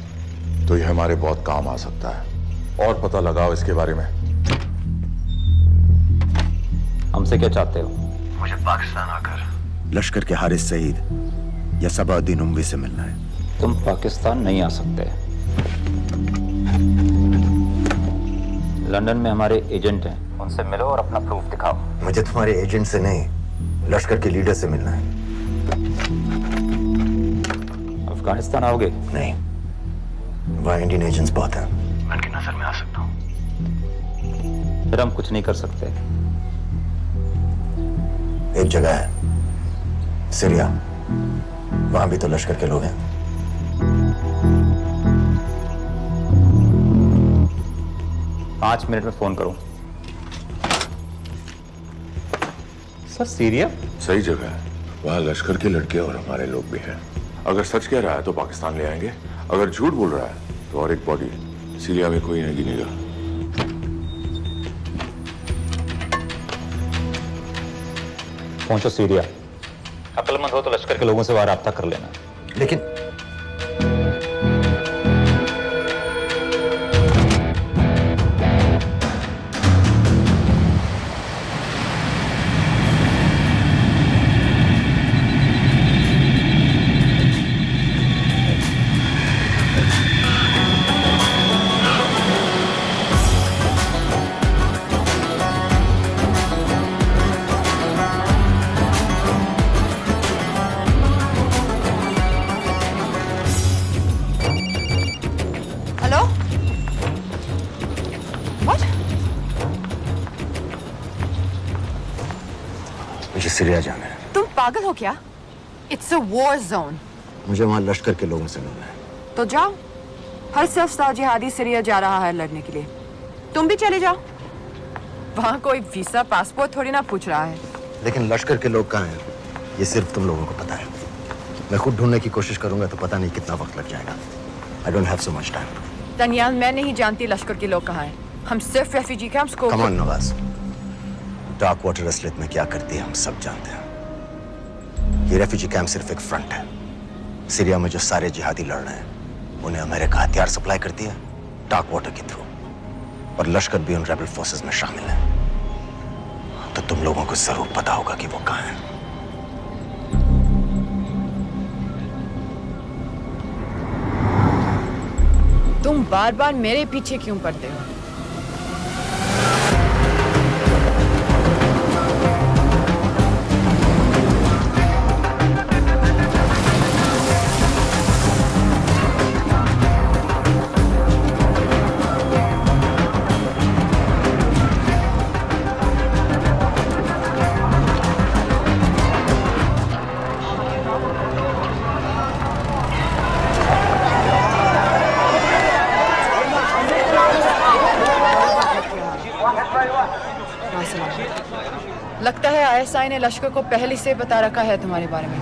तो ये हमारे बहुत काम आ सकता है। और पता लगाओ इसके बारे में। हमसे क्या चाहते हो? मुझे पाकिस्तान आकर लश्कर के हारिस सईद या सबाउद्दीन उमवी से मिलना है। तुम पाकिस्तान नहीं आ सकते। लंदन में हमारे एजेंट हैं, उनसे मिलो और अपना प्रूफ दिखाओ। मुझे तुम्हारे एजेंट से नहीं, लश्कर के लीडर से मिलना है। अफगानिस्तान आओगे? नहीं, वहाँ इंडियन एजेंट्स बहुत हैं। मैं उनकी नजर में आ सकता हूँ। फिर हम कुछ नहीं कर सकते। एक जगह है सीरिया, वहां भी तो लश्कर के लोग हैं। पांच मिनट में फोन करूं। सर, सीरिया सही जगह है। वहाँ लश्कर के लड़के और हमारे लोग भी हैं। अगर सच कह रहा है तो पाकिस्तान ले आएंगे, अगर झूठ बोल रहा है तो और एक बॉडी सीरिया में कोई नहीं गिनेगा। पहुंचो सीरिया। अक्लमंद हो तो लश्कर के लोगों से वहां राब्ता कर लेना। लेकिन मुझे सीरिया जाना है। तुम पागल हो क्या? It's a war zone. मुझे वहां लश्कर के लोगों से मिलना है। तो जाओ। हर सफ़ जिहादी सीरिया जा रहा है लड़ने के लिए। तुम भी चले जाओ। वहां कोई वीसा पासपोर्ट थोड़ी ना पूछ रहा है। लेकिन लश्कर के लोग कहाँ हैं? ये सिर्फ तुम लोगों को पता है। मैं खुद ढूंढने की कोशिश करूंगा तो पता नहीं कितना वक्त लग जाएगा। I don't have so much time. Daniyal, मैं नहीं जानती लश्कर के लोग कहाँ हैं। हम सिर्फ रेफ्यूजी कैंप्स को। Come on, Nawaz. Dark water असलियत में क्या करती है हम सब जानते हैं। ये रेफ्यूजी कैंप सिर्फ एक फ्रंट है। सीरिया में जो सारे जिहादी लड़ रहे हैं उन्हें अमेरिका हथियार सप्लाई करती है डार्क वाटर के थ्रू, और लश्कर भी उन रेबल फोर्सेस में शामिल है। तो तुम लोगों को जरूर पता होगा कि वो कहाँ है। तुम बार बार मेरे पीछे क्यों पड़ते हो? लगता है आईएसआई ने लश्कर को पहले से बता रखा है तुम्हारे बारे में।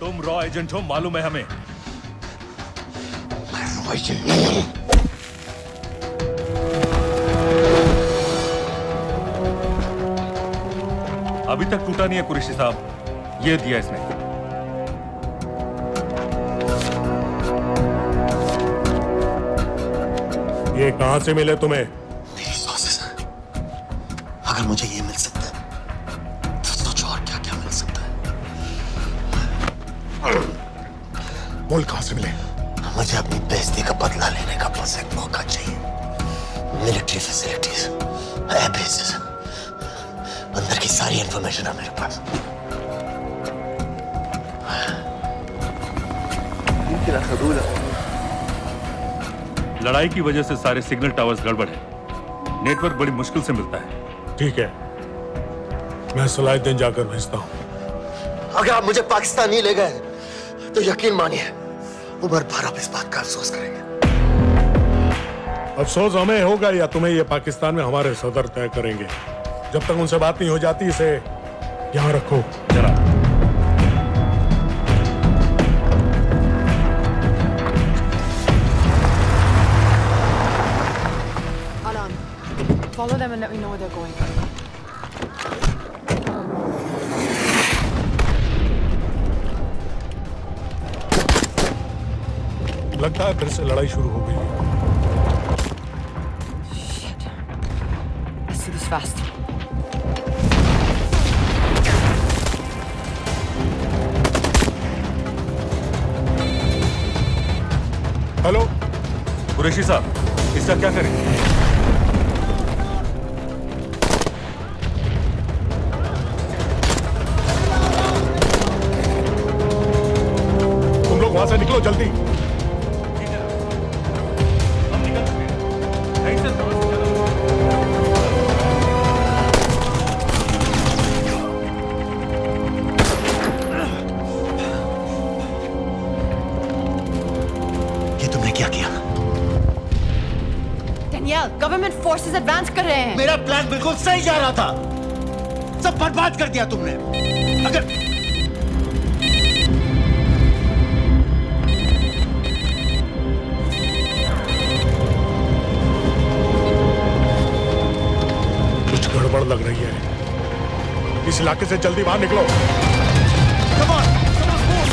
तुम रॉ एजेंट हो, मालूम है हमें। मैं रॉ एजेंट नहीं हूं। अभी तक टूटा नहीं है कुरैशी साहब। ये दिया इसने। ये कहां से मिले तुम्हें? मेरी सॉसेस। अगर मुझे ये मिल सकता है तो सोचो और क्या क्या मिल सकता है। बोल कहां से मिले? मुझे अपनी बेइज्जती का बदला लेने का बस एक मौका चाहिए। मिलिट्री फैसिलिटीज, एयर बेसेस, अंदर की सारी इंफॉर्मेशन है मेरे पास। लड़ाई की वजह से सारे सिग्नल टावर्स गड़बड़ है। नेटवर्क बड़ी मुश्किल से मिलता है। ठीक है, मैं सलाहुद्दीन जाकर भेजता हूं। अगर आप मुझे पाकिस्तान नहीं ले गए तो यकीन मानिए उमर भर आप इस बात का अफसोस करेंगे। अफसोस हमें होगा या तुम्हें ये पाकिस्तान में हमारे सदर तय करेंगे। जब तक उनसे बात नहीं हो जाती इसे यहाँ रखो जरा। Follow them and let me know where they're going. लगता है फिर से लड़ाई शुरू हो गई है। Shit. Let's do this fast. Hello Qureshi साहब, इसका क्या करें? वहां से निकलो जल्दी। ये तुमने क्या किया? डेनियल, गवर्नमेंट फोर्सेस एडवांस कर रहे हैं। मेरा प्लान बिल्कुल सही जा रहा था, सब बर्बाद कर दिया तुमने। अगर कुछ गड़बड़ लग रही है, इस इलाके से जल्दी बाहर निकलो। Come on, move.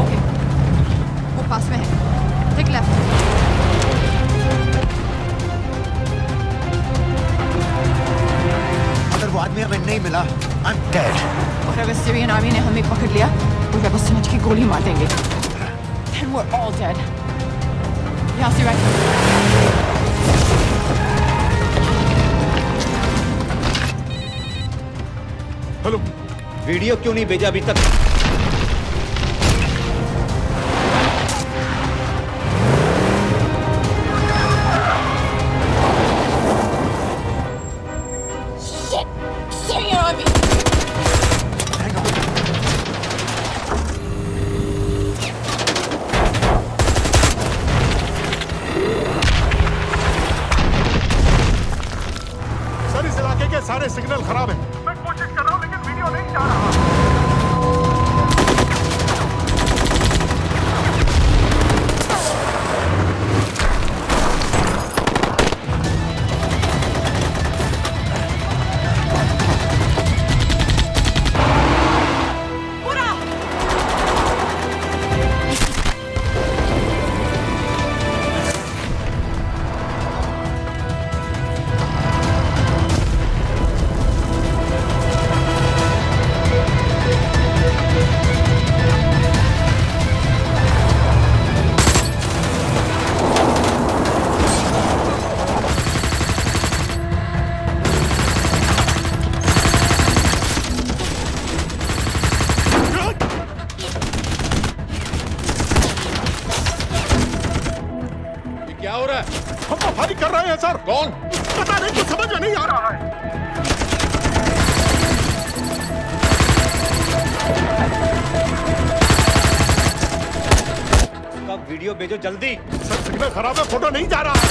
ओके, वो पास में है। Take left. अगर वो आदमी हमें नहीं मिला, I'm dead. और अगर सीरियन आर्मी ने हमें पकड़ लिया तो वे बस समझ के गोली मार देंगे। Then we're all dead. यहाँ से राइट। हेलो, वीडियो क्यों नहीं भेजा अभी तक? Syrian army. सर इस इलाके के सारे सिग्नल खराब हैं। मैं कोशिश कर रहा हूँ लेकिन वीडियो नहीं जा रहा। क्या हो रहा है? हम तो फायरिंग कर रहे हैं सर। कौन? पता नहीं, कुछ समझ में नहीं आ रहा है। उसका वीडियो भेजो जल्दी। सर सिग्नल खराब है, फोटो नहीं जा रहा है।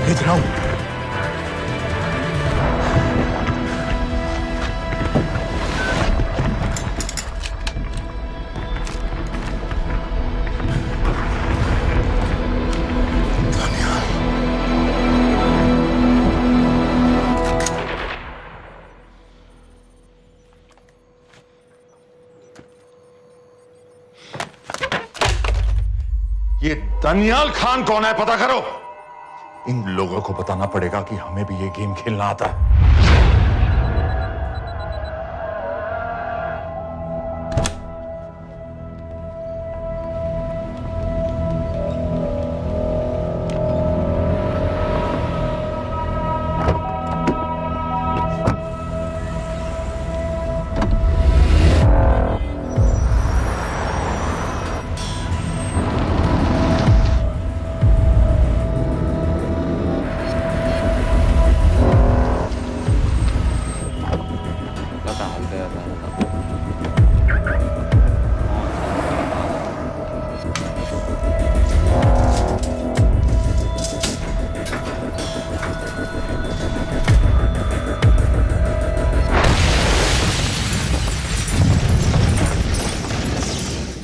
भेज रहा हूं। ये दनियाल खान कौन है, पता करो। इन लोगों को बताना पड़ेगा कि हमें भी ये गेम खेलना आता है।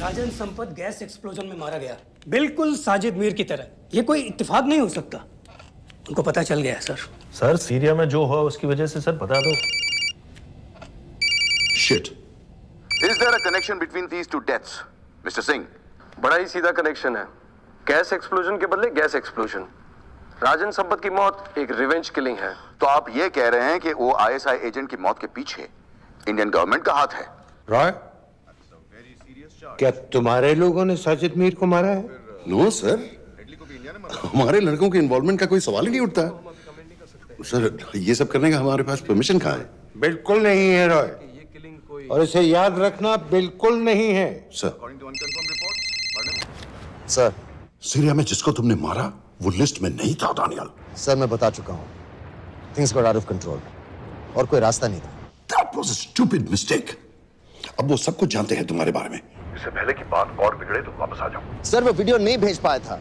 राजन संपत गैस एक्सप्लोजन में मारा गया, बिल्कुल साजिद मीर की तरह। ये कोई इत्तेफाक नहीं हो सकता। उनको पता चल गया है सर। सर सीरिया में जो हुआ उसकी वजह से सर बता दो। Shit. Is there a connection between these two deaths, Mr. Singh? बड़ा ही सीधा कनेक्शन है। गैस एक्सप्लोजन के बदले गैस एक्सप्लोजन। राजन संपत की मौत एक रिवेंज किलिंग है। तो आप ये कह रहे हैं कि वो ISI एजेंट की मौत के पीछे इंडियन गवर्नमेंट का हाथ है? रॉय, क्या तुम्हारे लोगों ने साजिद मीर को मारा है? नो सर, हमारे लड़कों के इन्वॉल्वमेंट का कोई सवाल ही नहीं उठता। सर, ये सब करने का हमारे पास परमिशन कहाँ है? बिल्कुल नहीं है रॉय, और इसे याद रखना बिल्कुल नहीं है। सर, सीरिया में जिसको तुमने मारा वो लिस्ट में नहीं था दानियल। सर, मैं बता चुका हूँ, things got out of control और कोई रास्ता नहीं था। That was a stupid mistake. अब वो सब कुछ जानते हैं तुम्हारे बारे में। इससे पहले की बात और बिगड़े तो वापस आ जाओ। सर, वो वीडियो नहीं भेज पाया था।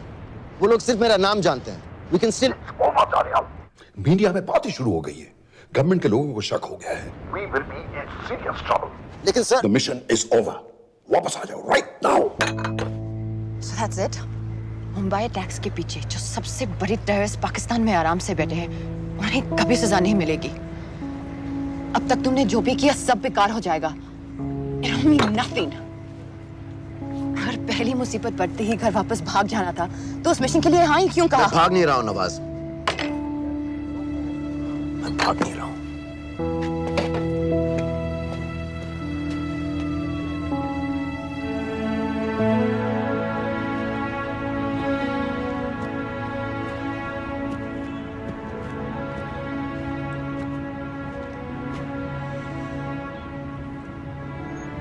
वो लोग सिर्फ मेरा नाम जानते हैं। We can still... मीडिया में बात ही शुरू हो गई है। गवर्नमेंट के लोगों को शक हो गया है। We will be in serious trouble. लेकिन sir, The mission is over. वापस आ जाओ right now. So that's it? Mumbai attacks के पीछे जो सबसे बड़ी टेररिस्ट पाकिस्तान में आराम से बैठे हैं, उन्हें कभी सजा नहीं मिलेगी। अब तक तुमने जो भी किया सब बेकार हो जाएगा। It'll mean nothing. अगर पहली मुसीबत पड़ते ही घर वापस भाग जाना था, तो उस मिशन के लिए हाँ ही क्यों कहा? मैं भाग नहीं रहा हूँ नवाज, मैं भाग नहीं रहा हूँ।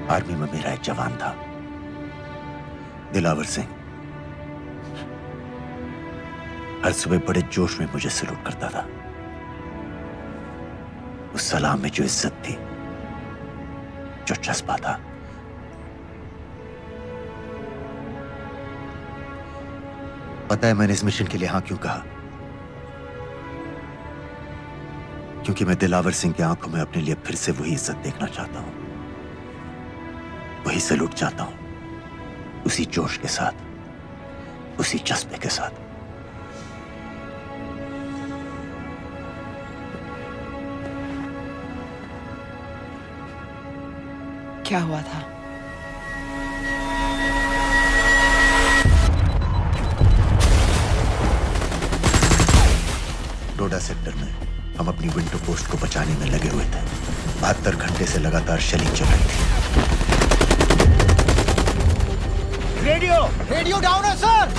आर्मी में मेरा एक जवान था, दिलावर सिंह। हर सुबह बड़े जोश में मुझे सलूट करता था। उस सलाम में जो इज्जत थी, जो जज्बा था, पता है मैंने इस मिशन के लिए हाँ क्यों कहा? क्योंकि मैं दिलावर सिंह की आंखों में अपने लिए फिर से वही इज्जत देखना चाहता हूं, वही सलूट चाहता हूं, उसी जोश के साथ, उसी जज्बे के साथ। क्या हुआ था? डोडा सेक्टर में हम अपनी विंडो पोस्ट को बचाने में लगे हुए थे। 72 घंटे से लगातार शेलिंग चल रही थी। रेडियो डाउन है सर।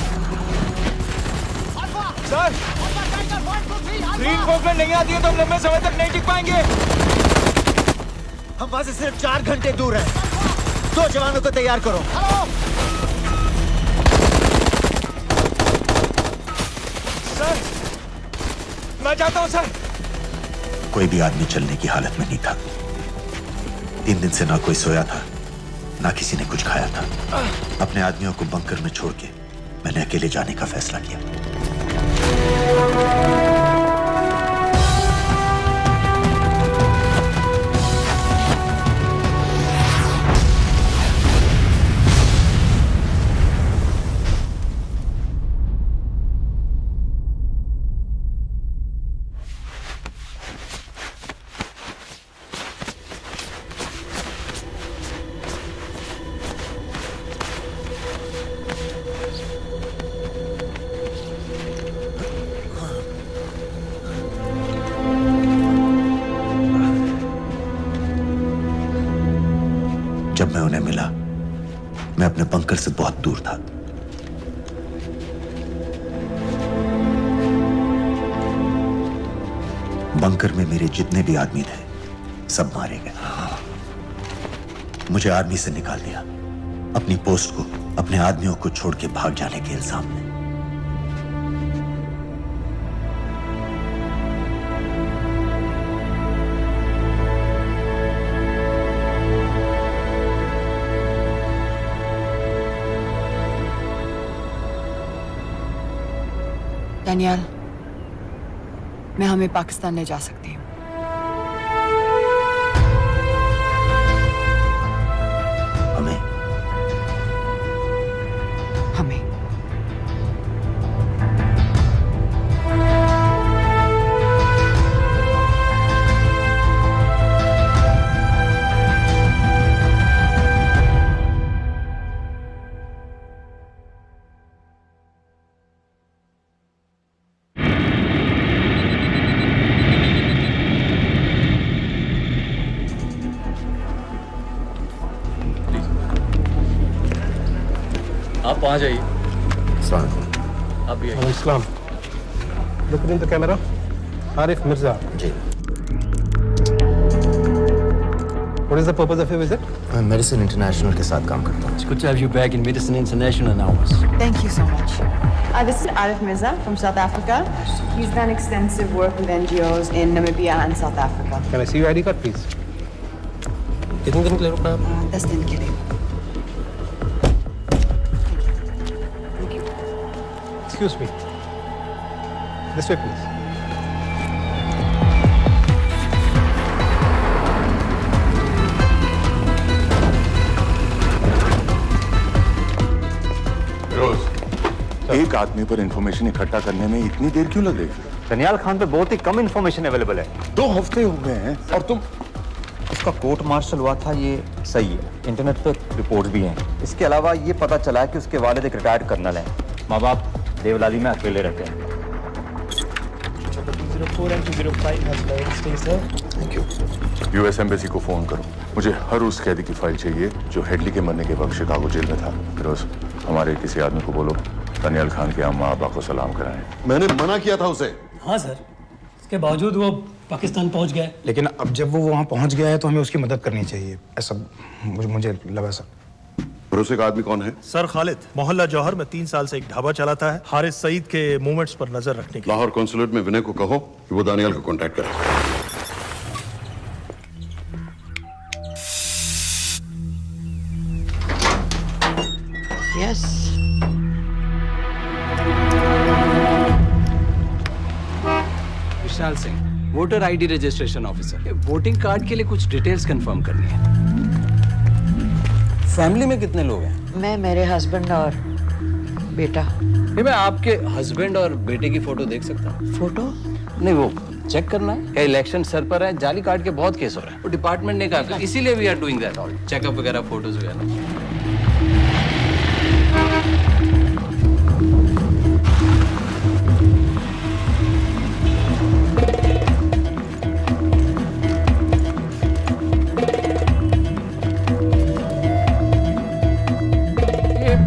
सर, ग्रीन फोकलेट नहीं आती है तो हम लंबे समय तक नहीं टिक पाएंगे। हम वहां से सिर्फ 4 घंटे दूर हैं। 2 जवानों को तैयार करो। सर, मैं जाता हूं सर। कोई भी आदमी चलने की हालत में नहीं था। 3 दिन से ना कोई सोया था, ना किसी ने कुछ खाया था। अपने आदमियों को बंकर में छोड़ के मैंने अकेले जाने का फैसला किया। जब मैं उन्हें मिला, मैं अपने बंकर से बहुत दूर था। बंकर में मेरे जितने भी आदमी थे, सब मारे गए। मुझे आर्मी से निकाल दिया, अपनी पोस्ट को, अपने आदमियों को छोड़ के भाग जाने के इल्जाम में। डैनियल, मैं हमें पाकिस्तान ले जा सकती हूँ। हमें? हमें। आप वहाँ जाइए। सलाम। आप भी आइए। अस्सलाम। Look in the camera. Arif Mirza. जी। What is the purpose of your visit? मैं मेडिसिन इंटरनेशनल के साथ काम करता हूँ। It's good to have you back in Medicine International now. Thank you so much. This is Arif Mirza from South Africa. He's done extensive work with NGOs in Namibia and South Africa. Can I see your ID card, please? कितने दिन के लिए रुकना है? 10 दिन के लिए. Excuse me. This way, please. एक आदमी पर इंफॉर्मेशन इकट्ठा करने में इतनी देर क्यों लग रही है? दनियाल खान पे बहुत ही कम इंफॉर्मेशन अवेलेबल है। 2 हफ्ते हो गए हैं और तुम। उसका कोर्ट मार्शल हुआ था, ये सही है। इंटरनेट पे रिपोर्ट्स भी हैं। इसके अलावा ये पता चला है कि उसके वालिद एक रिटायर्ड कर्नल हैं। माँ बाप देवलाली में अकेले रहते हैं। यूएस एम्बेसी को फोन करो। मुझे हर उस कैदी की फाइल चाहिए जो हेडली के मरने के वक्त शिकागो जेल में था। फिरोज, हमारे किसी आदमी को बोलो दनियाल खान के अम्मा अब्बा को सलाम कराएं। मैंने मना किया था उसे। हाँ सर, इसके बावजूद वो पाकिस्तान पहुंच गया। लेकिन अब जब वो वहाँ पहुँच गया है तो हमें उसकी मदद करनी चाहिए, ऐसा मुझे लगा सर। भरोसे का आदमी कौन है? सर खालिद, मोहल्ला जौहर में 3 साल से एक ढाबा चलाता है। हारिस सईद के मूवमेंट्स पर नजर रखने के। लाहौर कॉन्सुलेट में विनय को कहो कि वो दानियाल को कांटेक्ट करे। Yes. Vishal Singh, voter ID registration officer. Voting card के लिए कुछ डिटेल्स कंफर्म करनी है। फैमिली में कितने लोग हैं? मैं, मेरे हस्बैंड और बेटा। ये मैं आपके हस्बैंड और बेटे की फोटो देख सकता हूँ? फोटो? नहीं, वो चेक करना है। क्या इलेक्शन सर पर है? जाली कार्ड के बहुत केस हो रहे हैं। वो डिपार्टमेंट ने कहा, इसीलिए we are doing that all, checkup वगैरह, फोटोज वगैरह।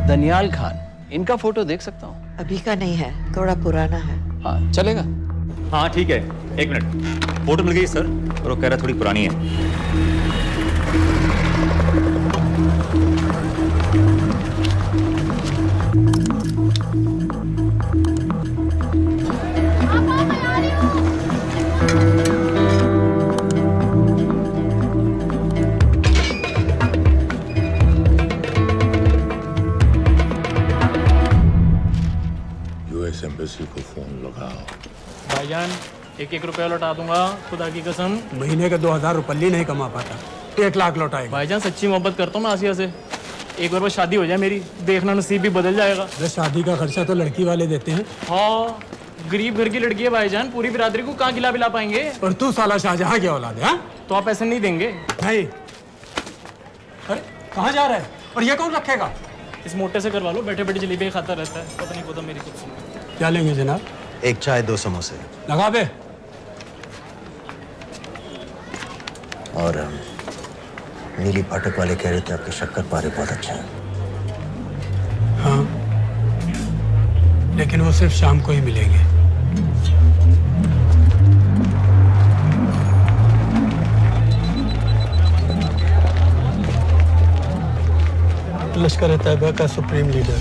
दनियाल खान, इनका फोटो देख सकता हूँ? अभी का नहीं है, थोड़ा पुराना है। हाँ, चलेगा? हाँ ठीक है, 1 मिनट। फोटो मिल गई सर, और वो कह रहा थोड़ी पुरानी है। एम्बेसी को फोन लगाओ। भाईजान, 1-1 रुपया लौटा दूंगा, खुदा की कसम। महीने का 2000 रुपये नहीं कमा पाता, 1 लाख लौटाएगा। भाईजान सच्ची मोहब्बत करता हूँ मैं आसिया से। एक बार बस शादी हो जाए मेरी, देखना नसीब भी बदल जाएगा। शादी का खर्चा तो लड़की वाले देते हैं। हाँ, गरीब घर की लड़की है भाईजान, पूरी बिरादरी को कहाँ खिला पाएंगे। और तू साला शाहजहां की औलाद है? तो आप पैसे नहीं देंगे? नहीं। अरे कहाँ जा रहा है? और ये कौन रखेगा? इस मोटे से करवा लो, बैठे बैठे जलेबी खाता रहता है, पता नहीं मेरी कुछ। क्या लेंगे जनाब? 1 चाय 2 समोसे। लगा बे। और नीली फाटक वाले कह रहे थे आपके शक्कर पारे बहुत अच्छे हैं। हाँ, लेकिन वो सिर्फ शाम को ही मिलेंगे। लश्कर तैयबा का सुप्रीम लीडर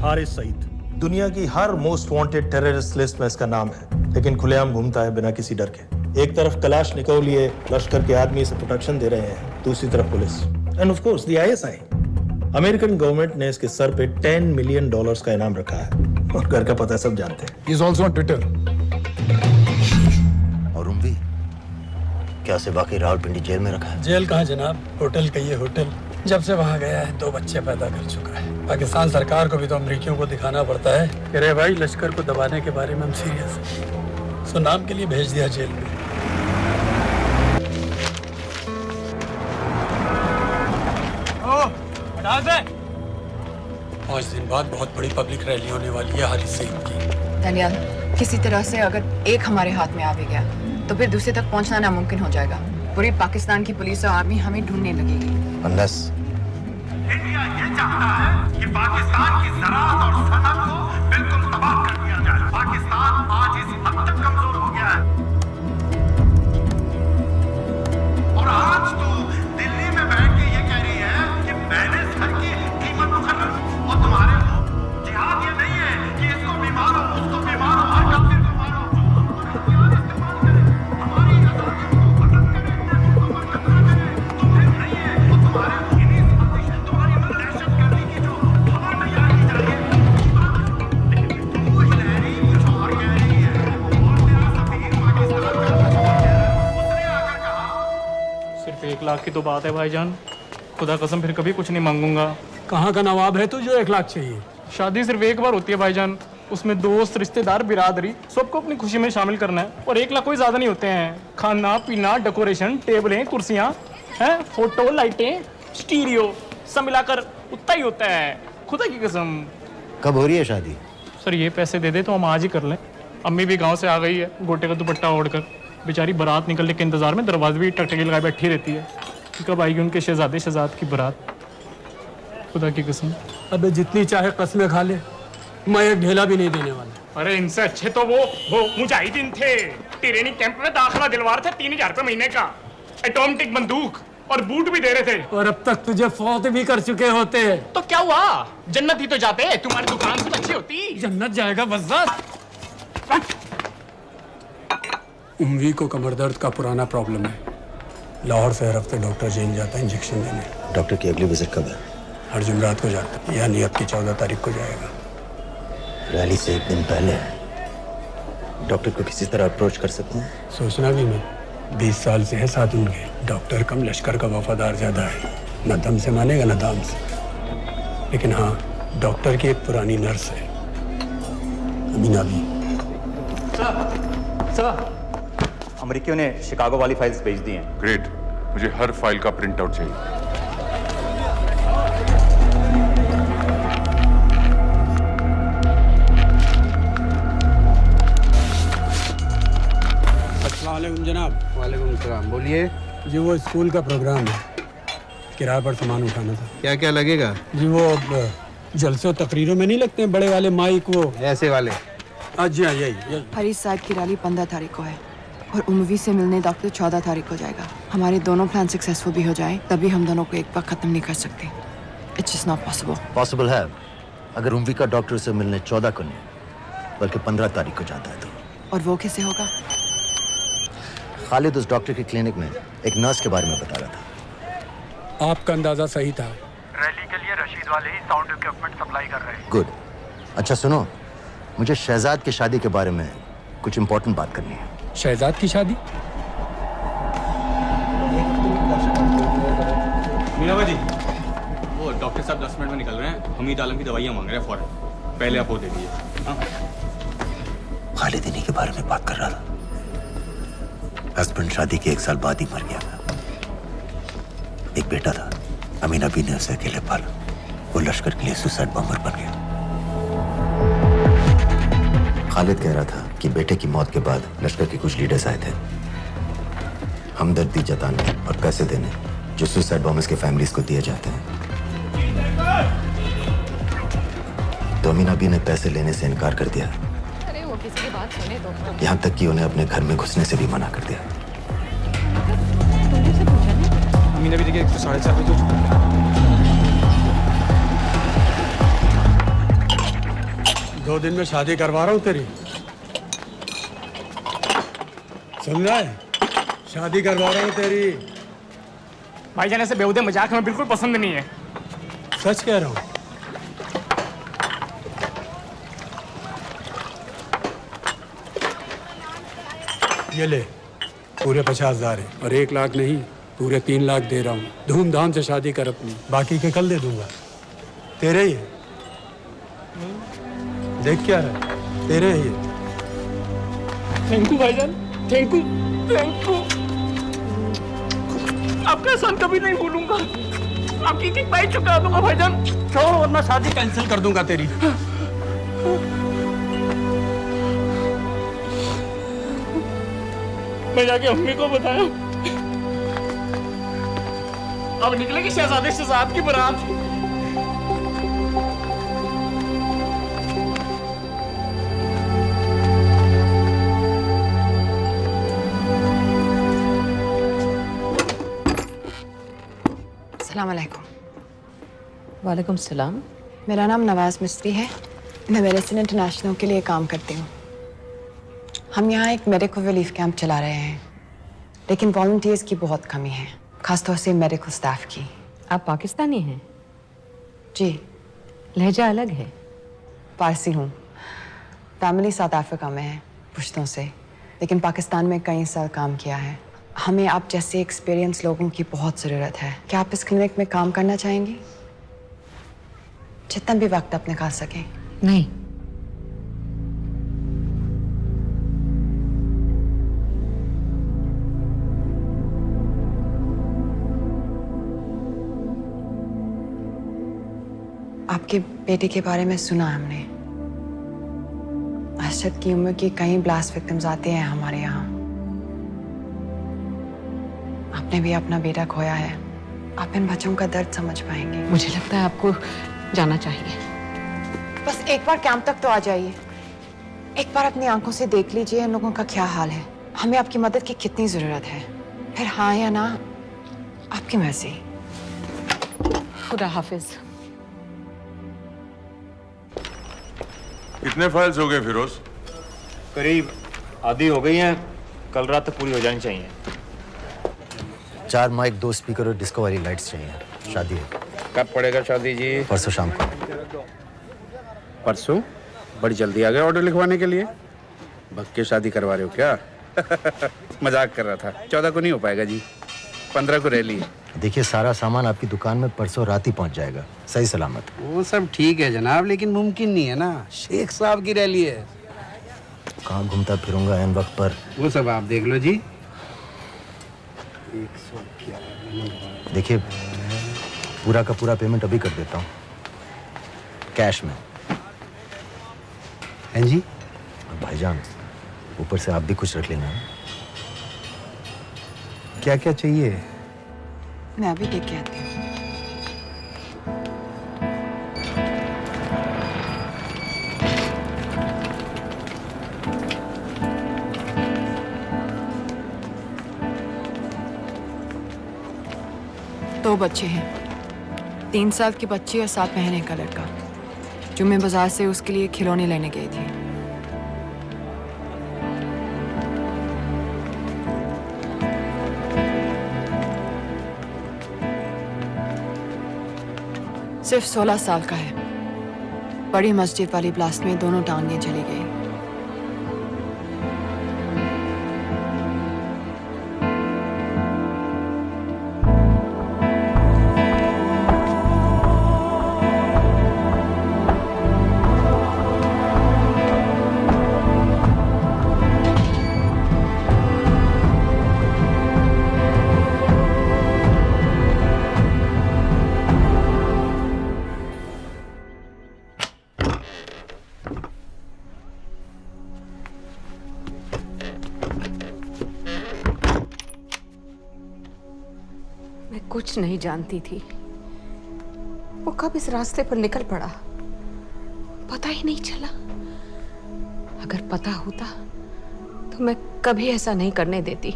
हारिस सईद, दुनिया की हर मोस्ट वांटेड टेररिस्ट लिस्ट में इसका नाम है, लेकिन खुलेआम घूमता है बिना किसी डर के। एक तरफ कलाशनिकोव लिए लश्कर के आदमी इसे प्रोटेक्शन दे रहे हैं, दूसरी तरफ police end of course the ISI। American government ने इसके सर पे $10 मिलियन का इनाम रखा है, और घर का पता सब जानते हैं। He is also on Twitter. और उम्वी, क्या से बाकी रावलपिंडी जेल में रखा है? जेल कहाँ जनाब, होटल कहिए होटल। जब से वहाँ गया है 2 बच्चे पैदा कर चुका है। पाकिस्तान सरकार को भी तो अमरीकियों को दिखाना पड़ता है कि अरे भाई, लश्कर को दबाने के बारे में हम सीरियस हैं। सो नाम के लिए भेज दिया जेल में। पाँच दिन बाद बहुत बड़ी पब्लिक रैली होने वाली है हारिस सईद की। दनियाल, किसी तरह से अगर एक हमारे हाथ में आ भी गया तो फिर दूसरे तक पहुंचना नामुमकिन हो जाएगा। पूरी पाकिस्तान की पुलिस और आर्मी हमें ढूंढने लगेगी। Unless इंडिया ये चाहता है कि पाकिस्तान की ज़राअत और सनअत को बिल्कुल तबाह कर दिया जाए। पाकिस्तान आज इस हद तक कमजोर हो गया है और आज तो दिल्ली में बैठ के ये कह रही है कि मैंने सर की कीमत मुकर्रर और तुम्हारे जिहाद ये नहीं है कि इसको बीमार हो उसको बीमार हो हर काफिर को मारो। हथियार इस्तेमाल करें, हमारी आजादियों को खत्म करें, मुल्कों पर कब्जा करें, तो फिर नहीं है। और तुम्हारे इन्हीं साजिशों तुम्हारी दहशतगर्दी की जो हवा तैयार की जा रही है, लेकिन तू हिलैरी कुछ और कह रही है और तेरा सफीर पाकिस्तान का कुछ और कह रहा है। उसने आकर कहा सिर्फ 1 लाख की तो बात है भाईजान, खुदा कसम फिर कभी कुछ नहीं मांगूंगा। कहाँ का नवाब है तू जो 1 लाख चाहिए? शादी सिर्फ एक बार होती है भाईजान, उसमें दोस्त रिश्तेदार बिरादरी सबको अपनी खुशी में शामिल करना है और 1 लाख कोई ज्यादा नहीं होते हैं। खाना पीना डेकोरेशन टेबलें कुर्सियां हैं फोटो लाइटें स्टीरियो सब मिलाकर उतना ही होता है, खुदा की कसम। कब हो रही है शादी? सर ये पैसे दे दे तो हम आज ही कर लें। अम्मी भी गांव से आ गई है गोटे का दुपट्टा ओढ़कर, बेचारी बारात निकलने के इंतजार में दरवाजे भी टकटकी लगाए बैठी रहती है कि कब आएगी उनके शहजादे शहजाद की बारात, खुदा की कसम। अबे जितनी चाहे कसमें खा ले, मैं एक ढेला भी नहीं देने वाला। अरे इनसे अच्छे तो वो मुजाहिदीन थे, ट्रेनिंग कैंप में दाखिला दिलवा रहे थे 3000 रुपए महीने का, एटॉमिक बंदूक और बूट भी दे रहे थे। और अब तक तुझे फौत भी कर चुके होते। तो क्या हुआ, जन्नत ही तो जाते, तुम्हारी दुकान से अच्छी होती। जन्नत जाएगा बस। उम्वी को कमर दर्द का पुराना प्रॉब्लम है, लाहौर से हर हफ्ते डॉक्टर जेल जाता है इंजेक्शन देने। डॉक्टर की अगली विजिट कब है? हर जुमरात को जाता है, यानी अब की 14 तारीख को जाएगा। रैली से 1 दिन पहले डॉक्टर को किसी तरह अप्रोच कर सकते हैं? सोचना भी नहीं, 20 साल से है साथ उनके। डॉक्टर कम लश्कर का वफादार ज्यादा है, न दम से मानेगा न दाम से। लेकिन हाँ, डॉक्टर की एक पुरानी नर्स है अमीना भी। अमेरिकियों ने शिकागो वाली फाइल्स भेज दी हैं। ग्रेट, मुझे हर फाइल का प्रिंट आउट चाहिए। अस्सलामुअलैकुम जनाब। वालेकुम सलाम, बोलिए। जी वो स्कूल का प्रोग्राम है, किराए पर सामान उठाना था। क्या क्या लगेगा? जी वो जलसे और तकरीरों में नहीं लगते हैं बड़े वाले माइक, वो ऐसे वाले? जी हाँ, यही। हरीश साहब की रैली 15 तारीख को है और उम्वी से मिलने डॉक्टर 14 तारीख को जाएगा। हमारे दोनों प्लान सक्सेसफुल भी हो जाए तभी हम दोनों को एक बार खत्म नहीं कर सकते। It's just not possible. Possible है अगर उम्वी का डॉक्टर से मिलने 14 को नहीं बल्कि 15 तारीख को जाता है तो। और वो कैसे होगा? खालिद उस डॉक्टर की क्लिनिक में एक नर्स के बारे में बता रहा था। आपका अंदाजा सही था। रैली के लिए रशीद वाले ही साउंड इक्विपमेंट सप्लाई कर रहे हैं। गुड। अच्छा सुनो, मुझे शहजाद की शादी के बारे में कुछ इंपॉर्टेंट बात करनी है। शहजाद की शादी? मीना जी, वो डॉक्टर साहब 10 मिनट में निकल रहे हैं, हमीद आलम की दवाइयाँ मांग रहे हैं फौरन, पहले आप वो दे दीजिए। खालिद इन्हीं के बारे में बात कर रहा था। हस्बैंड शादी के 1 साल बाद ही मर गया। एक बेटा था, अमीना भी ने उसे अकेले पाला। वो लश्कर के लिए सुसाइड बॉम्बर बन गया। खालिद कह रहा था कि बेटे की मौत के बाद लश्कर के कुछ लीडर्स आए थे हमदर्दी जताने और पैसे देने, जो सुसाइड बॉम्बर्स के फैमिलीज को दिए जाते हैं। तो अमीना भी ने पैसे लेने से इनकार कर दिया। अरे वो किसी की बात सुने तो। यहाँ तक कि उन्हें अपने घर में घुसने से भी मना कर दिया। अमीना भी देखिए 4:30 बजे तो। दो दिन में शादी करवा रहा हूँ तेरी, सुन रहा है? शादी करवा रहा हूँ तेरी। भाईजान ऐसे बेहुदे मजाक हमें बिल्कुल पसंद नहीं है। सच कह रहा हूँ। ये ले, पूरे 50,000 है और 1 लाख नहीं, पूरे 3 लाख दे रहा हूँ। धूमधाम से शादी कर अपनी, बाकी के कल दे दूंगा। तेरे ही है, देख क्या है, तेरे ही है। थैंक यू भाईजान, थैंक यू, थैंक यू। आपका एहसान कभी नहीं भूलूंगा। आपकी किक पाई चुका दूंगा भाईजान। छोड़ वरना शादी कैंसिल कर दूंगा तेरी। मैं जाके अम्मी को बताया। अब निकलेगी शहजादे शहजाद की बारात। अस्सलाम वालेकुम। वालेकुम सलाम। मेरा नाम नवाज मिस्त्री है। मैं मेडिसिन इंटरनेशनल के लिए काम करती हूँ। हम यहाँ एक मेडिकल रिलीफ कैंप चला रहे हैं, लेकिन वॉलंटियर्स की बहुत कमी है, खासतौर से मेडिकल स्टाफ की। आप पाकिस्तानी हैं? जी। लहजा अलग है। पारसी हूँ। फैमिली साउथ अफ्रीका में है, पुश्तों से, लेकिन पाकिस्तान में कई साल काम किया है। हमें आप जैसे एक्सपीरियंस लोगों की बहुत ज़रूरत है। क्या आप इस क्लिनिक में काम करना चाहेंगी? जितना भी वक्त आप निकाल सकें। नहीं। आपके बेटे के बारे में सुना हमने। अरशद की उम्र के कई ब्लास्ट विक्टिम्स आते हैं हमारे यहाँ। आपने भी अपना बेटा खोया है। आप इन बच्चों का दर्द समझ पाएंगे। मुझे लगता है आपको जाना चाहिए। बस एक बार कैंप तक तो आ जाइए। एक बार अपनी आंखों से देख लीजिए इन लोगों का क्या हाल है। हमें आपकी मदद की कितनी जरूरत है। फिर हाँ या ना, आपकी मर्जी। खुदा हाफिज। कितने फाइल्स हो गए फिरोज? करीब आधी हो गई हैं। कल रात तक पूरी हो जानी चाहिए। 4 माइक, 2 स्पीकर और डिस्को वाली लाइट्स चाहिए। शादी है। कब पड़ेगा शादी जी? परसों शाम को। परसों? बड़ी जल्दी आ गए ऑर्डर लिखवाने के लिए। भग के शादी करवा रहे हो क्या? मजाक कर रहा था। 14 को नहीं हो पाएगा जी, 15 को रैली है। देखिए, सारा सामान आपकी दुकान में परसों रात ही पहुंच जाएगा, सही सलामत। वो सब ठीक है जनाब, लेकिन मुमकिन नहीं है ना। शेख साहब की रैली है। कहाँ घूमता फिरूंगा एन वक्त पर? वो सब आप देख लो जी। देखिए, पूरा का पूरा पेमेंट अभी कर देता हूँ, कैश में। हैं जी? और भाईजान, ऊपर से आप भी कुछ रख लेना। क्या क्या चाहिए? मैं अभी देख के आती हूँ। दो बच्चे हैं, 3 साल के बच्चे और 7 महीने का लड़का, जो मैं बाजार से उसके लिए खिलौने लेने गई थी। सिर्फ 16 साल का है। बड़ी मस्जिद वाली ब्लास्ट में दोनों टांगें चली गई। कुछ नहीं जानती थी, वो कब इस रास्ते पर निकल पड़ा पता ही नहीं चला। अगर पता होता तो मैं कभी ऐसा नहीं करने देती।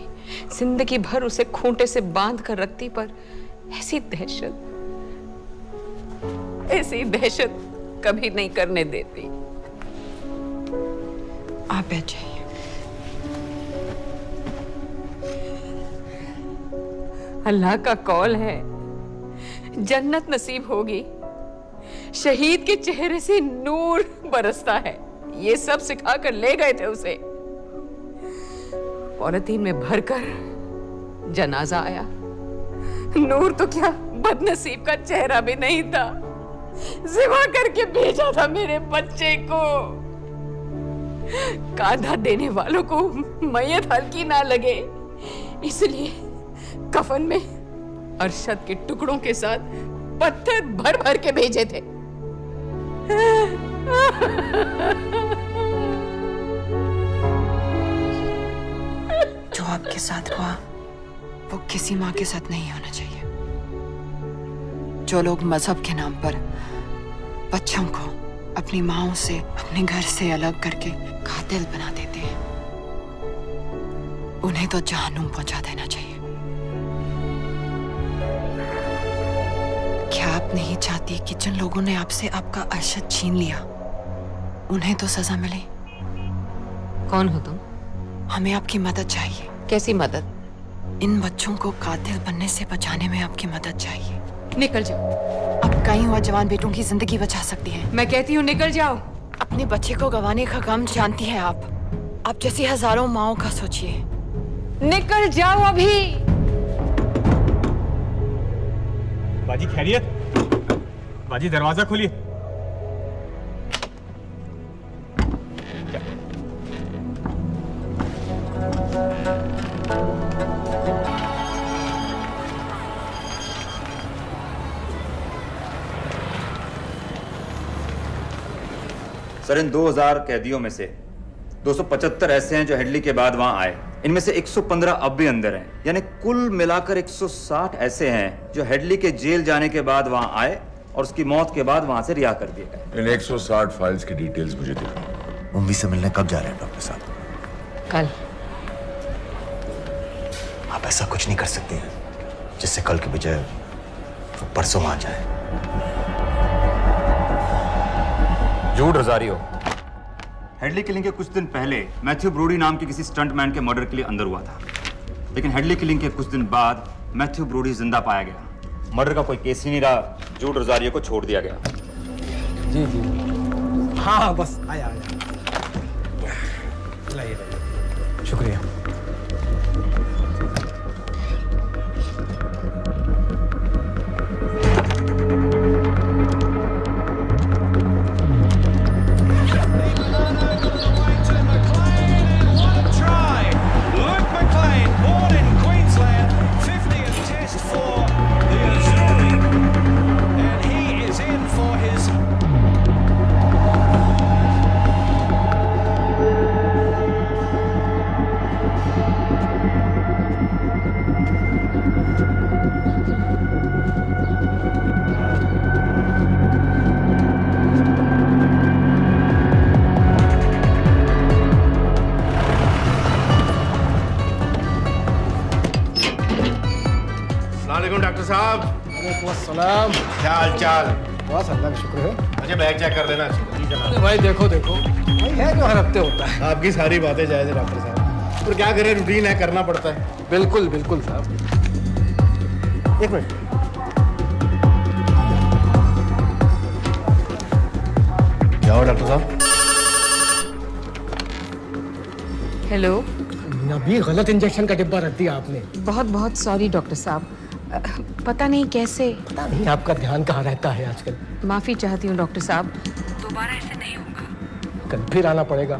जिंदगी भर उसे खूंटे से बांध कर रखती, पर ऐसी दहशत कभी नहीं करने देती। आप बैठ जाइए। अल्लाह का कौल है, जन्नत नसीब होगी। शहीद के चेहरे से नूर बरसता है। ये सब सिखा कर ले गए थे उसे। पॉलिथीन में भरकर जनाजा आया। नूर तो क्या, बदनसीब का चेहरा भी नहीं था। जिमा करके भेजा था मेरे बच्चे को। कांधा देने वालों को मैयत हल्की ना लगे, इसलिए कफन में अरशद के टुकड़ों के साथ पत्थर भर भर के भेजे थे। जो आपके साथ हुआ वो किसी माँ के साथ नहीं होना चाहिए। जो लोग मजहब के नाम पर बच्चों को अपनी माँओं से, अपने घर से अलग करके कातिल बना देते हैं, उन्हें तो जहन्नुम पहुंचा देना चाहिए। क्या आप नहीं चाहती कि जिन लोगों ने आपसे आपका अर्शद छीन लिया उन्हें तो सजा मिले? कौन हो तुम? हमें आपकी मदद चाहिए। कैसी मदद? इन बच्चों को कातिल बनने से बचाने में आपकी मदद चाहिए। निकल जाओ। अब कई और जवान बेटों की जिंदगी बचा सकती हैं। मैं कहती हूँ निकल जाओ। अपने बच्चे को गंवाने का गम जानती हैं आप जैसी हजारों माओं का सोचिए। निकल जाओ अभी। बाजी खैरियत? बाजी दरवाजा खोलिए। सर, इन 2000 कैदियों में से 275 ऐसे हैं जो हेडली के बाद वहां आए। इनमें से 115 अब भी अंदर हैं, यानी कुल मिलाकर 160 ऐसे हैं जो हेडली के जेल जाने के बाद वहां आए और उसकी मौत के बाद वहां से रिहा कर दिए गए। इन 160 फाइल्स की डिटेल्स मुझे दिखाओ। उम्मी से मिलने कब जा रहे हैं डॉक्टर साहब? कल। आप ऐसा कुछ नहीं कर सकते हैं जिससे कल के बजाय वो परसों वहां जाए। झूठ रजारियो। हेडली किलिंग के कुछ दिन पहले मैथ्यू ब्रोडी नाम के किसी स्टंटमैन के मर्डर के लिए अंदर हुआ था, लेकिन हेडली किलिंग के कुछ दिन बाद मैथ्यू ब्रोडी जिंदा पाया गया। मर्डर का कोई केस ही नहीं रहा, झूठ रजारियो को छोड़ दिया गया। जी जी हाँ बस आया लाइए शुक्रिया। डॉक्टर साहब। सलाम। क्या हाल चाल? बस अल्लाह का शुक्र है। मुझे बैग चेक कर देना। अरे भाई देखो देखो भाई है जो हर हफ्ते होता है। आपकी सारी बातें जायज है डॉक्टर साहब, पर क्या करें, रूटीन है, करना पड़ता है। बिल्कुल बिल्कुल साहब। एक मिनट। क्या हो डॉक्टर साहब? हेलो। नबी गलत इंजेक्शन का डिब्बा रख दिया आपने। बहुत बहुत सॉरी डॉक्टर साहब, पता नहीं कैसे। पता नहीं आपका ध्यान कहाँ रहता है आजकल। माफी चाहती हूँ डॉक्टर साहब, दोबारा ऐसे नहीं होगा। कल फिर आना पड़ेगा।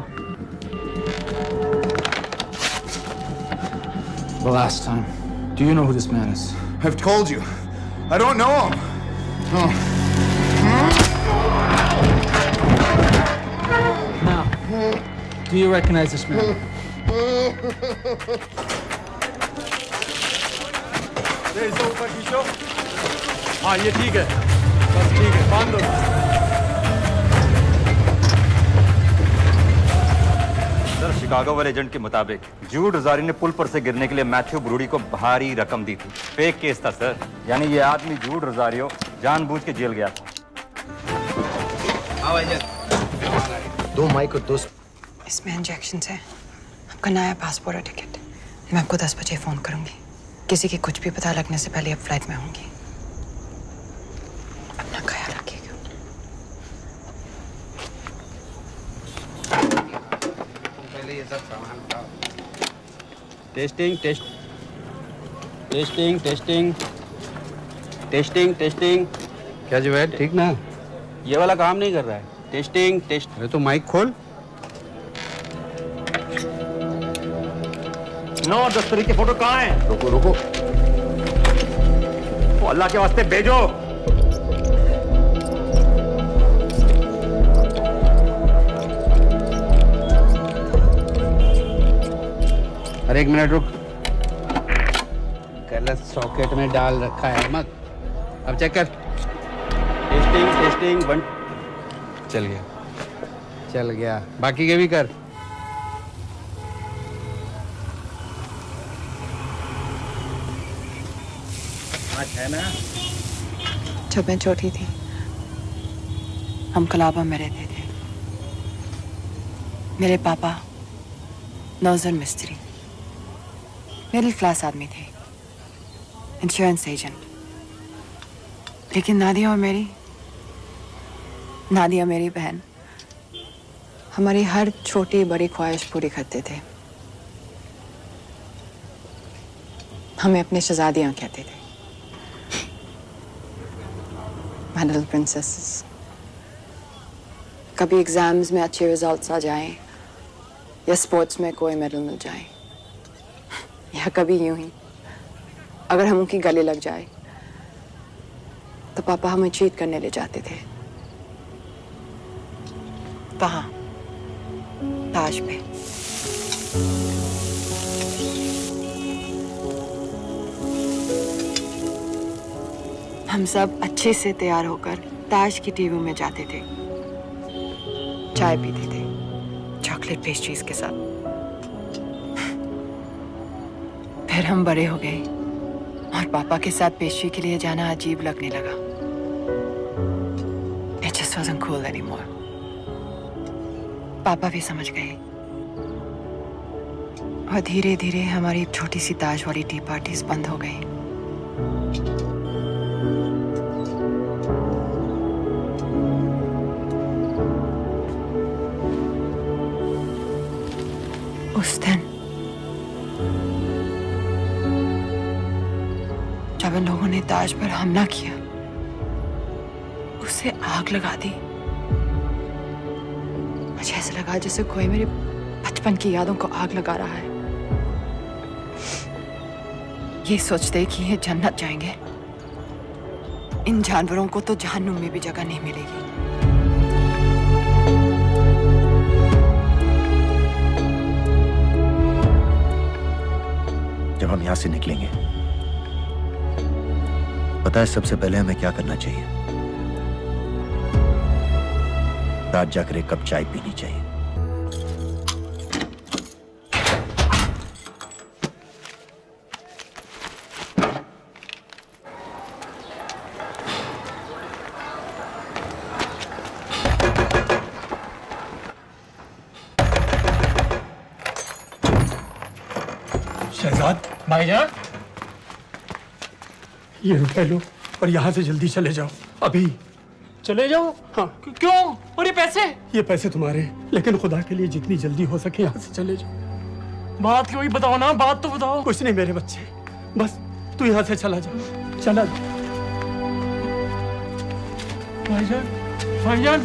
The last time. Do you know who this man is? I've told you. I don't know him. Now, do you recognize this man? ऊपर खींचो। हाँ ये ठीक है, बस ठीक है, बांध दो। सर, शिकागो वाले एजेंट के मुताबिक जूड रजारी ने पुल पर से गिरने के लिए मैथ्यू ब्रूडी को भारी रकम दी थी। फेक केस था सर, यानी ये आदमी जूड रजारियो जानबूझ के जेल गया था। दो माइक और दो। इसमें इंजेक्शन है, आपका नया पासपोर्ट और टिकट। मैं आपको 10 बजे फोन करूंगी। किसी के कुछ भी पता लगने से पहले आप फ्लाइट में होंगी। अपना ख्याल रखिएगा। पहले ये सब सामान उठाओ। Testing testing testing testing testing. क्या जुवैद, ठीक ना? ये वाला काम नहीं कर रहा है। Testing test. अरे तो माइक खोल। नो, दस्तरी की फोटो कहाँ है? रुको रुको। वो अल्लाह के वास्ते भेजो। अरे एक मिनट रुक, गलत सॉकेट में डाल रखा है मत। अब चेक कर। Testing testing one. चल गया, बाकी के भी कर। है ना? जब मैं छोटी थी हम कलाबा में रहते थे। मेरे पापा नौजर मिस्त्री, मिडिल क्लास आदमी थे, इंश्योरेंस एजेंट। लेकिन नादिया मेरी बहन हमारी हर छोटी बड़ी ख्वाहिश पूरी करते थे। हमें अपने शहजादियां कहते थे, My little princesses। कभी एग्जाम्स में अच्छे रिजल्ट्स आ जाएं या स्पोर्ट्स में कोई मेडल मिल जाए, या कभी यूं ही अगर हम उनकी गले लग जाए तो पापा हमें चीट करने ले जाते थे। कहाँ? ताज पे। हम सब अच्छे से तैयार होकर ताज की टीवी में जाते थे, चाय पीते थे चॉकलेट पेस्ट्रीज के साथ। फिर हम बड़े हो गए और पापा के साथ पेस्ट्री के लिए जाना अजीब लगने लगा। It just wasn't cool anymore। पापा भी समझ गए और धीरे धीरे हमारी छोटी सी ताज वाली टी पार्टीज बंद हो गई। उस दिन जब इन लोगों ने ताज पर हमला किया, उसे आग लगा दी। मुझे ऐसा लगा जैसे कोई मेरे बचपन की यादों को आग लगा रहा है। ये सोचते कि ये जन्नत जाएंगे, इन जानवरों को तो जहन्नुम में भी जगह नहीं मिलेगी। जब हम यहां से निकलेंगे, पता है सबसे पहले हमें क्या करना चाहिए? रात जाकर एक कप चाय पीनी चाहिए। शहजाद भाईजान, ये रुपए लो और यहाँ से जल्दी चले जाओ अभी। चले जाओ? हाँ। क्यों? और ये पैसे? ये पैसे तुम्हारे हैं, लेकिन खुदा के लिए जितनी जल्दी हो सके यहाँ से चले जाओ। बात क्यों ही बताओ ना, बात तो बताओ। कुछ नहीं मेरे बच्चे, बस तू यहाँ से चला जा, चला जा। भाईजान, भाईजान।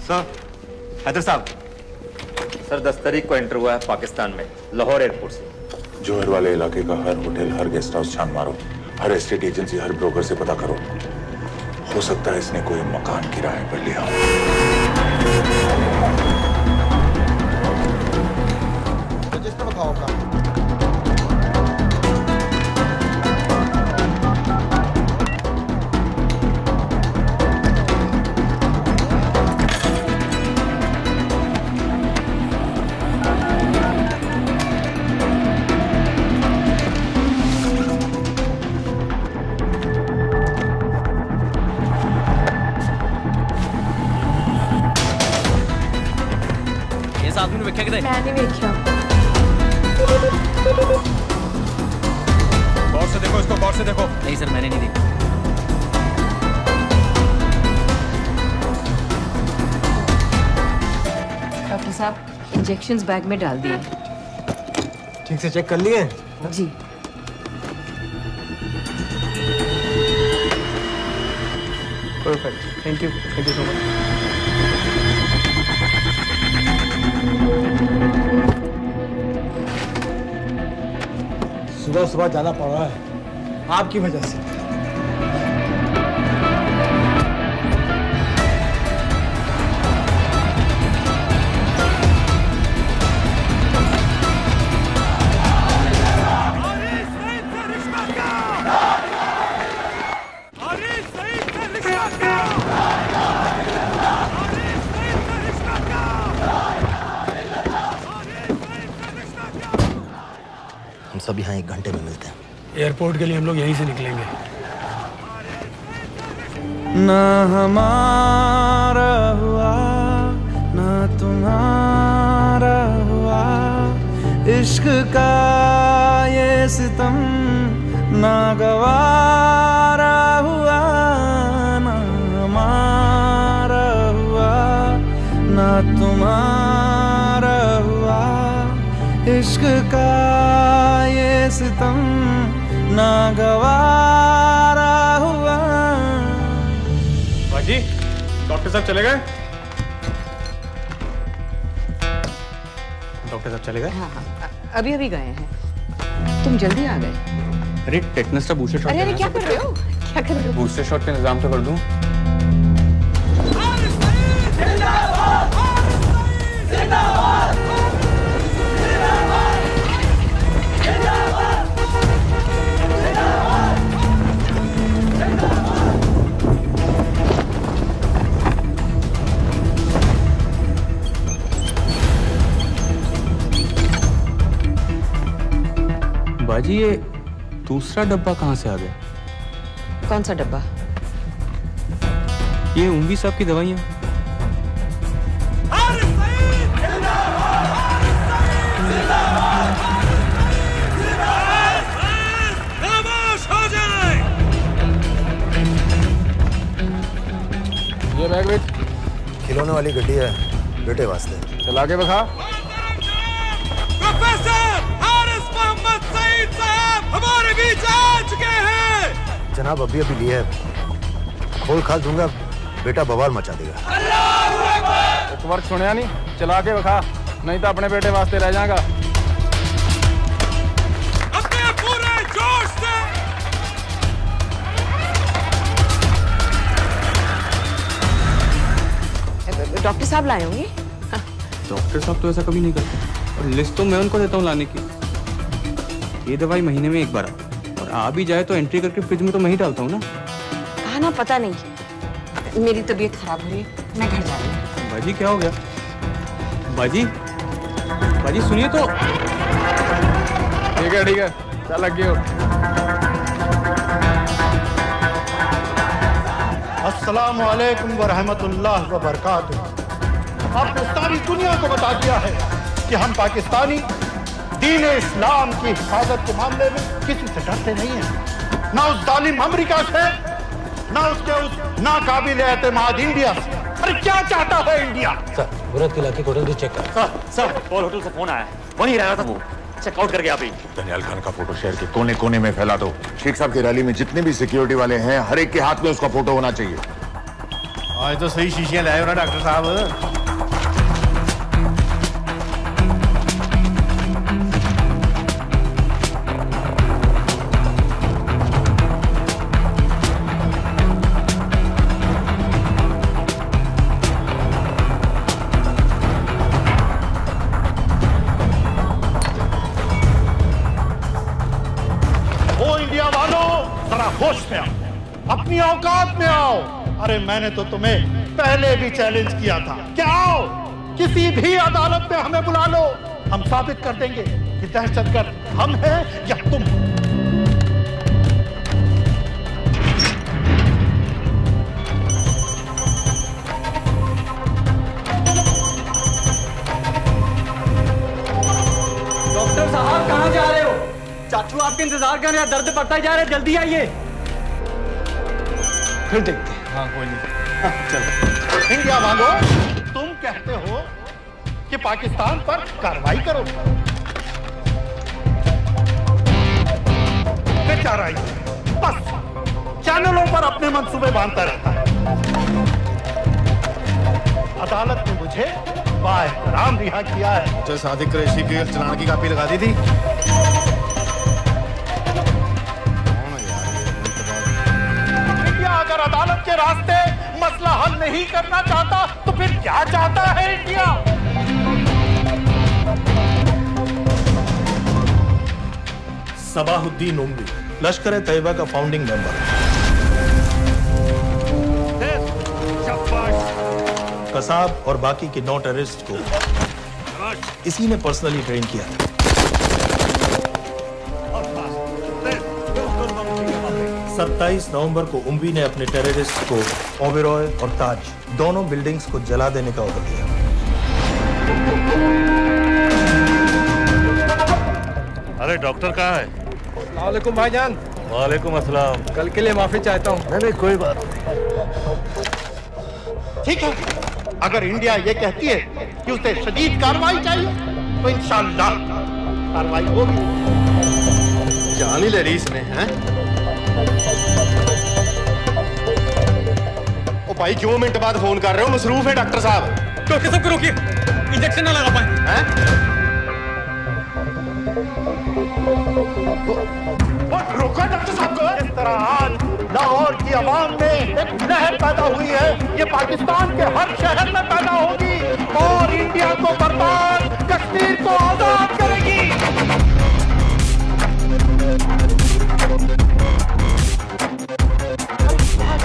सर, हैदर साहब। सर 10 तारीख को एंटर हुआ है पाकिस्तान में, लाहौर एयरपोर्ट से। जोहर वाले इलाके का हर होटल, हर गेस्ट हाउस छान मारो, हर एस्टेट एजेंसी, हर ब्रोकर से पता करो। हो सकता है इसने कोई मकान किराए पर लिया हो। रजिस्टर बताओ अपना। आदमी वेख्या किते? मैं नहीं वेख्या। गौर से देखो इसको, गौर से देखो। नहीं सर, मैंने नहीं देखा। डॉक्टर साहब, इंजेक्शंस बैग में डाल दिए। ठीक से चेक कर लिए? जी। Perfect, thank you so much. सुबह सुबह जाना पड़ रहा है आपकी वजह से। हम सब यहाँ 1 घंटे में मिलते हैं। एयरपोर्ट के लिए हम लोग यहीं से निकलेंगे। ना हमारा हुआ ना तुम्हारा हुआ, इश्क का ये सितम ना गवारा हुआ, ना हमारा हुआ ना तुम्हारा हुआ, इश्क का ये सितम ना गवारा हुआ। बाजी, डॉक्टर साहब चले गए? डॉक्टर साहब चले गए? हाँ हाँ, अभी अभी गए हैं। तुम जल्दी आ गए। अरे टेटनस का बूस्टर शॉट। अरे क्या कर रहे हो? क्या कर रहे हो? बूस्टर शॉट का इंतजाम तो कर दूं। बाजी, ये दूसरा डब्बा कहाँ से आ गया? कौन सा डब्बा? ये उम्वी साहब की दवाइयाँ। ये बैग विच खिलौने वाली गड्डी है बेटे वास्ते। चला के बखा। हमारे बीच आ चुके हैं। जनाब अभी अभी लिए है, खोल खाल दूंगा बेटा बवाल मचा देगा। एक बार सुनिया नहीं, चला के बखा, नहीं तो अपने बेटे वास्ते रह जाएगा। अपने पूरे जोश से डॉक्टर साहब लाए होंगे। डॉक्टर साहब तो ऐसा कभी नहीं करते, और लिस्ट तो मैं उनको देता हूँ लाने की। ये दवाई महीने में एक बार आती, और आ भी जाए तो एंट्री करके फ्रिज में तो मैं ही डालता हूँ ना। कहा ना, पता नहीं, मेरी तबीयत खराब हो रही है, मैं घर जा रही हूँ। बाजी क्या हो गया? बाजी, बाजी सुनिए तो। ठीक है चल लग गए। अस्सलाम वालेकुम व रहमतुल्लाह व बरकातुहू। आपने सारी दुनिया को बता दिया है कि हम पाकिस्तानी दीन इस्लाम की हिफाजत के मामले में किसी से डरते नहीं हैं, ना उस जालिम अमेरिका से, ना उसके उस नाकाबिल एतमाद इंडिया से। अरे क्या चाहता है इंडिया? सर, गुरत के इलाके को होटल चेक कर। सर पॉल होटल से फोन आया है, वहीं रह रहा था वो, चेकआउट कर गया अभी। दनियाल खान का फोटो शहर के कोने कोने में फैला दो। शेख साहब की रैली में जितने भी सिक्योरिटी वाले हैं, हर एक के हाथ में उसका फोटो होना चाहिए। आज तो सही शीशियां लाए हो ना डॉक्टर साहब। होश में आओ, अपनी औकात में आओ। अरे मैंने तो तुम्हें पहले भी चैलेंज किया था कि आओ, किसी भी अदालत में हमें बुला लो, हम साबित कर देंगे कि दहशतगर्द हम हैं या तुम। डॉक्टर साहब कहाँ जा रहे हो? चाचू आपके इंतजार कर रहे हैं, दर्द बढ़ता ही जा रहा है, जल्दी आइए। फिर देखते हैं। हाँ कोई नहीं, चलो। इंडिया वालों, तुम कहते हो कि पाकिस्तान पर कार्रवाई करो, बेचारा ही बस चैनलों पर अपने मंसूबे बांधता रहता है। अदालत ने मुझे बाएहतराम रिहा किया है। जो सादिक कुरैशी की चलान की कापी लगा दी थी। अगर अदालत के रास्ते मसला हल नहीं करना चाहता तो फिर क्या चाहता है इंडिया? सबाहुद्दीन उम्वी लश्कर-ए-तैयबा का फाउंडिंग मेंबर, कसाब और बाकी के 9 टेररिस्ट को इसी ने पर्सनली ट्रेन किया था। 27 नवंबर को उम्वी ने अपने टेररिस्ट को ओबेरॉय और ताज दोनों बिल्डिंग्स को जला देने का ऑर्डर दिया। अरे डॉक्टर कहाँ है? वालेकुम भाईजान। वालेकुम अस्सलाम। कल के लिए माफी चाहता हूँ। नहीं कोई बात। ठीक है, अगर इंडिया ये कहती है कि उसे शदीद कार्रवाई चाहिए तो इंशाअल्लाह कार्रवाई होगी। जान ही ले रही इसने, हैं? ओ भाई क्यों मिनट बाद फोन कर रहे हो? मसरूफ है डॉक्टर साहब। डॉक्टर साहब को रोकिए, इंजेक्शन ना लगा पाए। हैं? रोका डॉक्टर साहब को। इस तरह आज लाहौर की आवाम में एक लहर पैदा हुई है, ये पाकिस्तान के हर शहर में पैदा होगी और इंडिया को बर्बाद, कश्मीर को आजाद करेगी।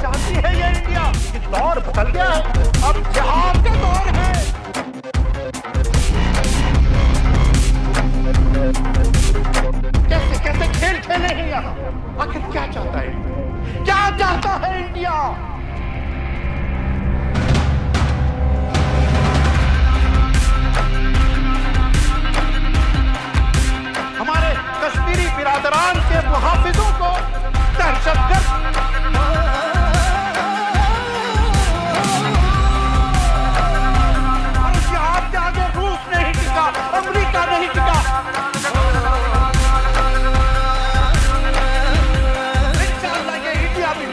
जानती है ये इंडिया कि दौर बदल गया है, अब जिहाद का दौर है। कैसे कैसे खेल खेले हैं यहाँ? आखिर क्या चाहता है, क्या चाहता है इंडिया? हमारे कश्मीरी बिरादरान के मुहाफिजों को दहशतगर्द और जिहाद के आगे रूस नहीं टिका, अमेरिका नहीं टिका।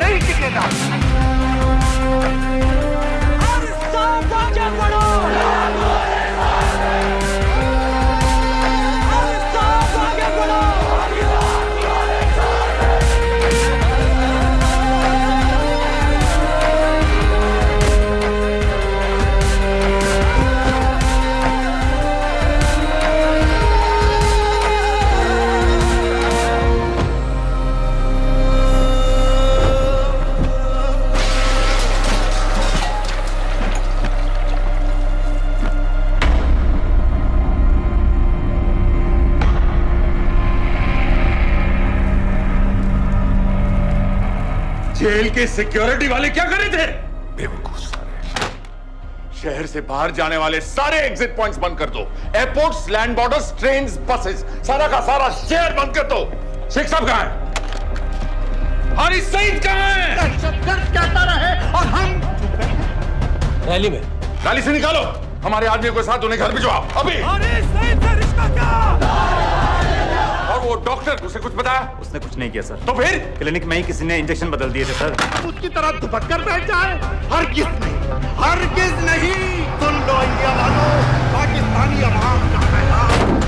नहीं टिकेगा। जेल के सिक्योरिटी वाले क्या करे थे? बेवकूफ सारे। शहर से बाहर जाने वाले सारे एग्जिट पॉइंट्स बंद कर दो। Airports, land borders, trains, buses, सारा का सारा शहर बंद कर दो। शेख साहब कहां है? हारिस सईद कहां है? दहशतगर्द कहता रहे और हम रैली में। रैली से निकालो हमारे आदमियों के साथ, उन्हें घर भिजवाओ अभी। हारिस सईद से रिश्ता क्या? और वो डॉक्टर, उसे कुछ बताया? उसने कुछ नहीं किया सर। तो फिर क्लिनिक में ही किसी ने इंजेक्शन बदल दिए थे सर। उसकी तरह दुपट कर बैठ जाए? हरगिज़ नहीं, हरगिज़ नहीं। सुन लो इंडिया वालों, पाकिस्तानी अवाम का पैगाम।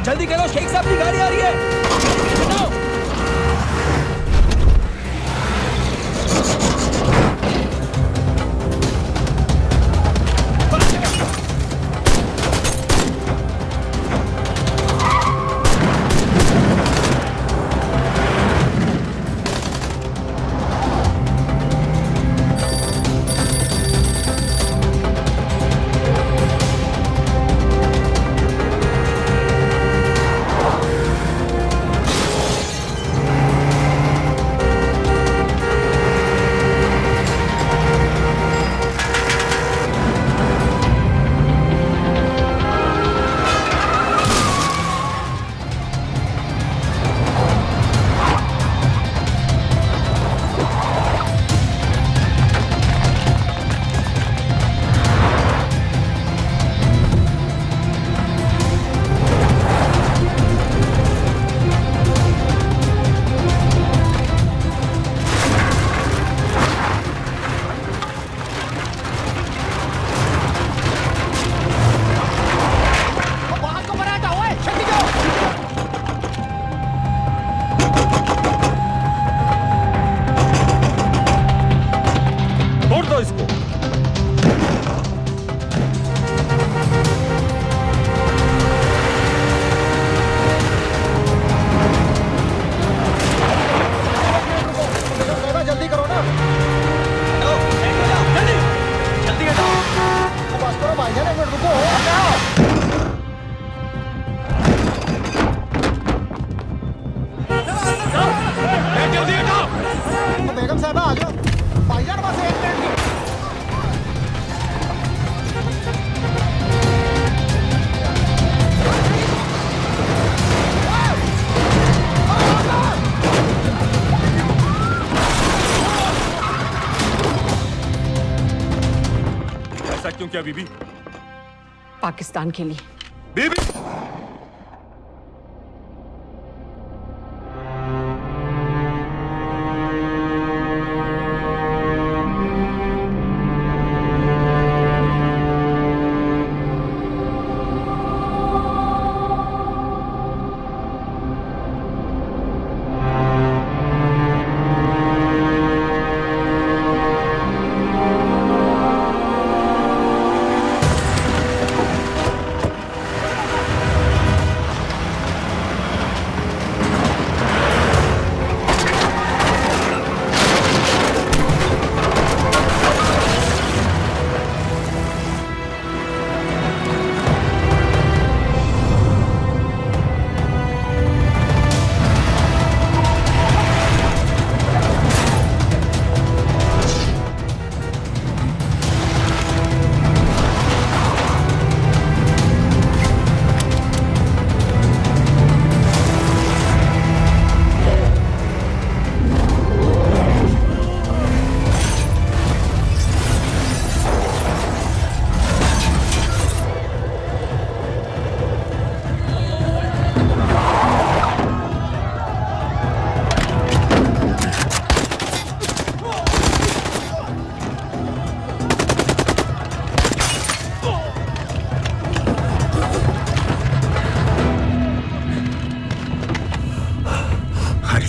जल्दी करो, शेख साहब की गाड़ी आ रही है। क्या बीबी? पाकिस्तान के लिए। बीबी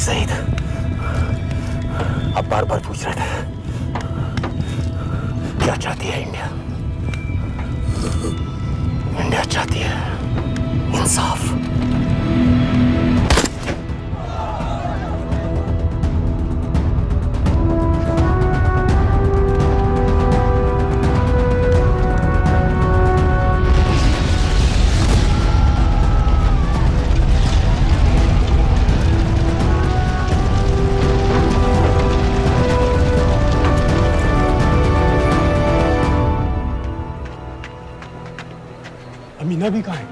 सईद, आप बार बार पूछ रहे थे क्या चाहती है इंडिया? इंडिया चाहती है इंसाफ। अमीना भी कहाँ है?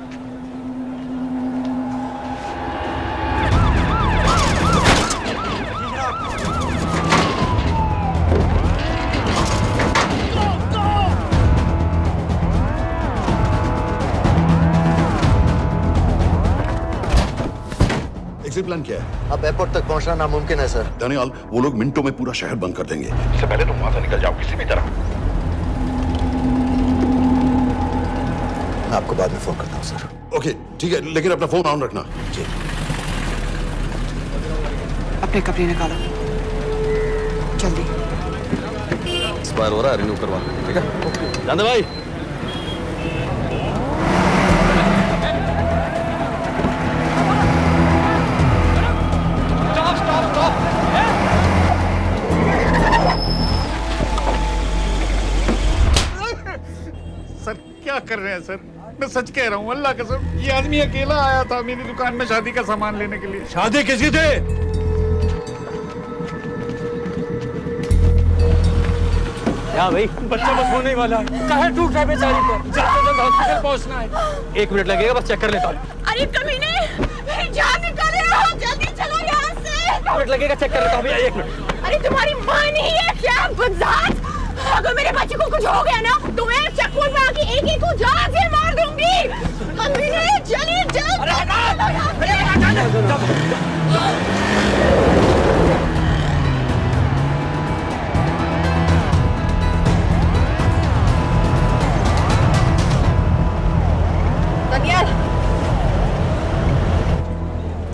एग्जिट प्लान क्या है? अब एयरपोर्ट तक पहुंचना नामुमकिन है सर। दानियाल, वो लोग मिनटों में पूरा शहर बंद कर देंगे। इससे पहले तुम वहां से निकल जाओ किसी भी तरह। मैं आपको बाद में फोन करता हूँ सर। ओके ठीक है, लेकिन अपना फोन ऑन रखना। जी। अपने कपड़े निकालो जल्दी। एक्सपायर हो रहा है, रिन्यू करवा। ठीक है जान दे भाई। सर क्या कर रहे हैं सर? मैं सच कह रहा हूँ, अल्लाह कसम, ये आदमी अकेला आया था मेरी दुकान में शादी का सामान लेने के लिए। शादी किसकी थे? क्या भाई? बच्चा बस होने वाला है। कहाँ टूट रहा है बेचारी पर? जल्द से जल्द हॉस्पिटल पहुंचना है। 1 मिनट लगेगा, बस चेक कर लेता हूँ। अरे कमीने, मेरी जान निकाल रहे हो, जल्दी चलो यहाँ से। 1 मिनट लगेगा, चेक कर लेता हूँ भैया। 1 मिनट। अरे तुम्हारी माँ नहीं है क्या बदजात? अगर मेरे बच्चे को कुछ हो गया ना तो मैं चक्कू में आके एक को जान से मार दूंगी। कमीने चलिए जल्द। दानियाल,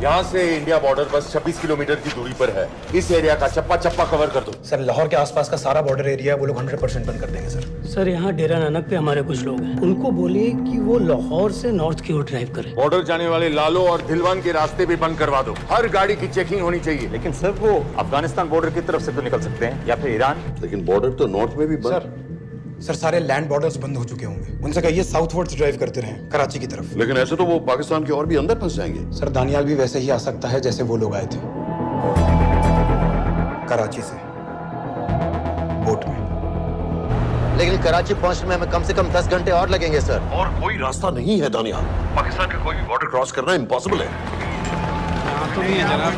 यहाँ से इंडिया बॉर्डर बस 26 किलोमीटर की दूरी पर है। इस एरिया का चप्पा चप्पा कवर कर दो। सर लाहौर के आसपास का सारा बॉर्डर एरिया वो लोग 100% बंद कर देंगे सर। सर यहाँ डेरा नानक पे हमारे कुछ लोग हैं, उनको बोलिए कि वो लाहौर से नॉर्थ की ओर ड्राइव करें। बॉर्डर जाने वाले लालो और दिलवान के रास्ते भी बंद करवा दो। हर गाड़ी की चेकिंग होनी चाहिए। लेकिन सर वो अफगानिस्तान बॉर्डर की तरफ से तो निकल सकते हैं, या फिर ईरान। लेकिन बॉर्डर तो नॉर्थ में भी बंद। सर सारे लैंड बॉर्डर्स बंद हो चुके होंगे। उनसे कहिए साउथवर्ड्स ड्राइव करते रहें कराची की तरफ। लेकिन ऐसे तो वो पाकिस्तान के और भी अंदर फंस जाएंगे। सर दानियाल भी वैसे ही आ सकता है जैसे वो लोग आए थे, कराची से बोट में। लेकिन कराची पहुंचने में हमें कम से कम 10 घंटे और लगेंगे सर। और कोई रास्ता नहीं है दानियाल। पाकिस्तान का कोई भी बॉर्डर क्रॉस करना इम्पॉसिबल है। तो नहीं है जनाब।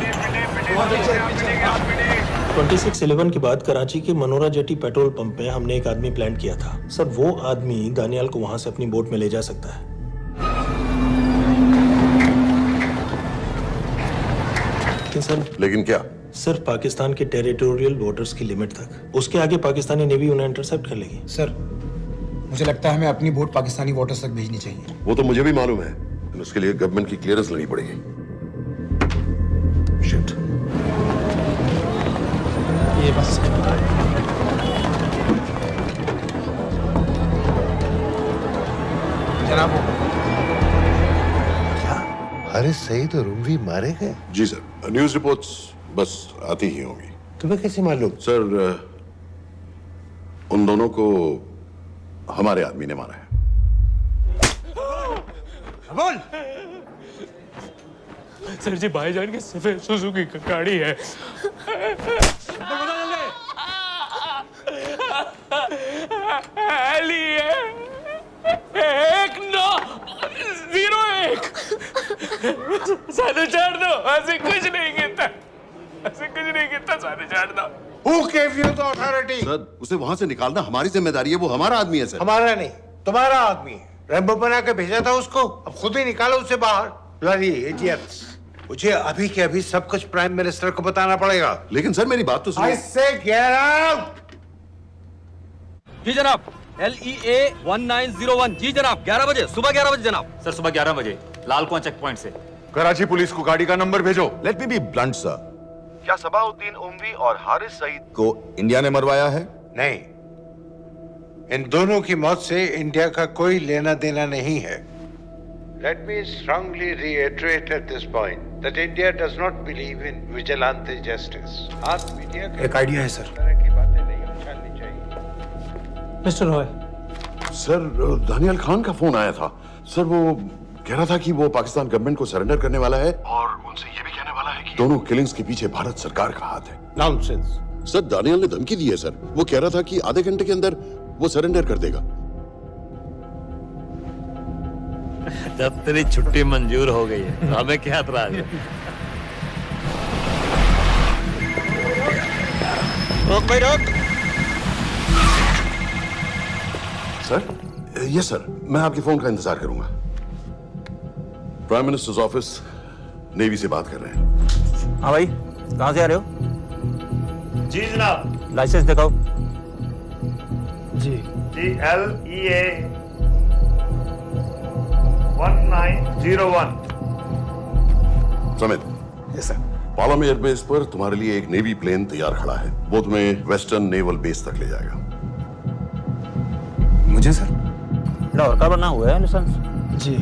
26/11 के बाद कराची के मनोरा जेटी पेट्रोल पंप पे हमने एक आदमी प्लान किया था सर। वो आदमी दानियाल को वहां से अपनी बोट में ले जा सकता है। लेकिन क्या? सिर्फ पाकिस्तान के टेरिटोरियल बॉर्डर्स की लिमिट तक। उसके आगे पाकिस्तानी नेवी उन्हें इंटरसेप्ट कर लेगी। सर मुझे लगता है हमें अपनी बोट पाकिस्तानी वाटर्स तक भेजनी चाहिए। वो तो मुझे भी मालूम है, लेकिन उसके लिए गवर्नमेंट की क्लियरेंस लेनी पड़ेगी। शिट। ये बस जनाब हारिस सईद और उमवी मारे गए? जी सर, न्यूज़ रिपोर्ट्स बस आती ही होंगी। तुम्हें कैसे मालूम? सर उन दोनों को हमारे आदमी ने मारा है। बोल। सर जी भाईजान की सफेद सुजुकी की गाड़ी है। एक 901 साढ़े चार दो। ऐसे कुछ नहीं कहता, ऐसे कुछ नहीं कहता। साढ़े चार दो। Who gave you the authority? Sir उसे वहां से निकालना हमारी जिम्मेदारी है। वो हमारा आदमी है सर। हमारा नहीं, तुम्हारा आदमी है। रैम्बो बना के भेजा था उसको, अब खुद ही निकालो उसे बाहर। Bloody idiots! मुझे अभी के अभी सब कुछ प्राइम मिनिस्टर को बताना पड़ेगा। लेकिन सर मेरी बात तो सुनिए। I say get out! जी जनाब। LEA 1901। जी जनाब, 11 बजे, सुबह 11 बजे जनाब। सर सुबह 11 बजे लाल कुआं चेक पॉइंट से। कराची पुलिस को गाड़ी का नंबर भेजो। Let me be blunt sir, क्या सबाउद्दीन उमवी और हारिस सईद को इंडिया ने मरवाया है? नहीं, इन दोनों की मौत से इंडिया का कोई लेना देना नहीं है। Let me strongly reiterate at this point that India does not believe in vigilante justice. आप मीडिया एक आइडिया है सर। की बातें नहीं उछालनी चाहिए। मिस्टर रॉय। सर दानियाल खान का फोन आया था। सर वो कह रहा था कि वो पाकिस्तान गवर्नमेंट को सरेंडर करने वाला है और उनसे ये भी कहने वाला है कि दोनों किलिंग्स के पीछे भारत सरकार का हाथ है। Nonsense. सर दानियाल ने धमकी दी है सर। वो कह रहा था कि आधे घंटे के अंदर वो सरेंडर कर देगा। जब तेरी छुट्टी मंजूर हो गई है हमें क्या एतराज है? रोक भाई रोक। सर यस सर, मैं आपके फोन का इंतजार करूंगा। प्राइम मिनिस्टर्स ऑफिस नेवी से बात कर रहे हैं। हाँ भाई, कहाँ से आ रहे हो? जी जनाब। लाइसेंस दिखाओ। जी LEA 1901। Samit. Yes sir. Palam airbase पर तुम्हारे लिए एक नेवी प्लेन तैयार खड़ा है। वो तुम्हें वेस्टर्न नेवल बेस तक ले जाएगा। मुझे सर? लाहौर का बना हुआ है लाइसेंस। जी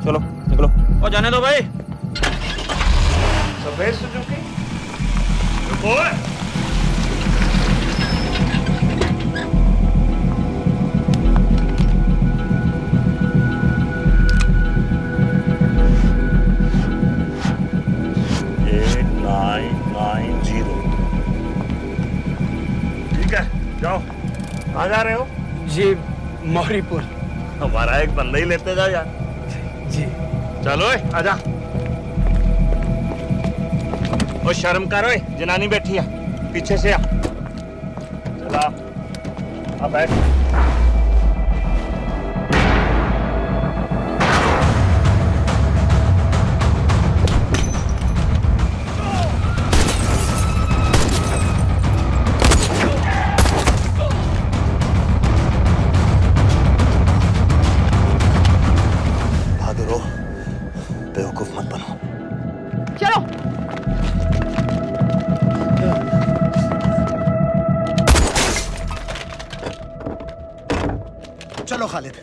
चलो निकलो। और जाने दो भाई। सफेद सुजुकी। ठीक है, जाओ। कहाँ जा रहे हो? जी मौरीपुर। हमारा एक बंदा ही लेते जाओ यार। जी चलो आजा। और शर्म करो, जनानी बैठी है पीछे से। आ चला, अब बैठ। बेवकूफ मत बनो। चलो। चलो खालिद।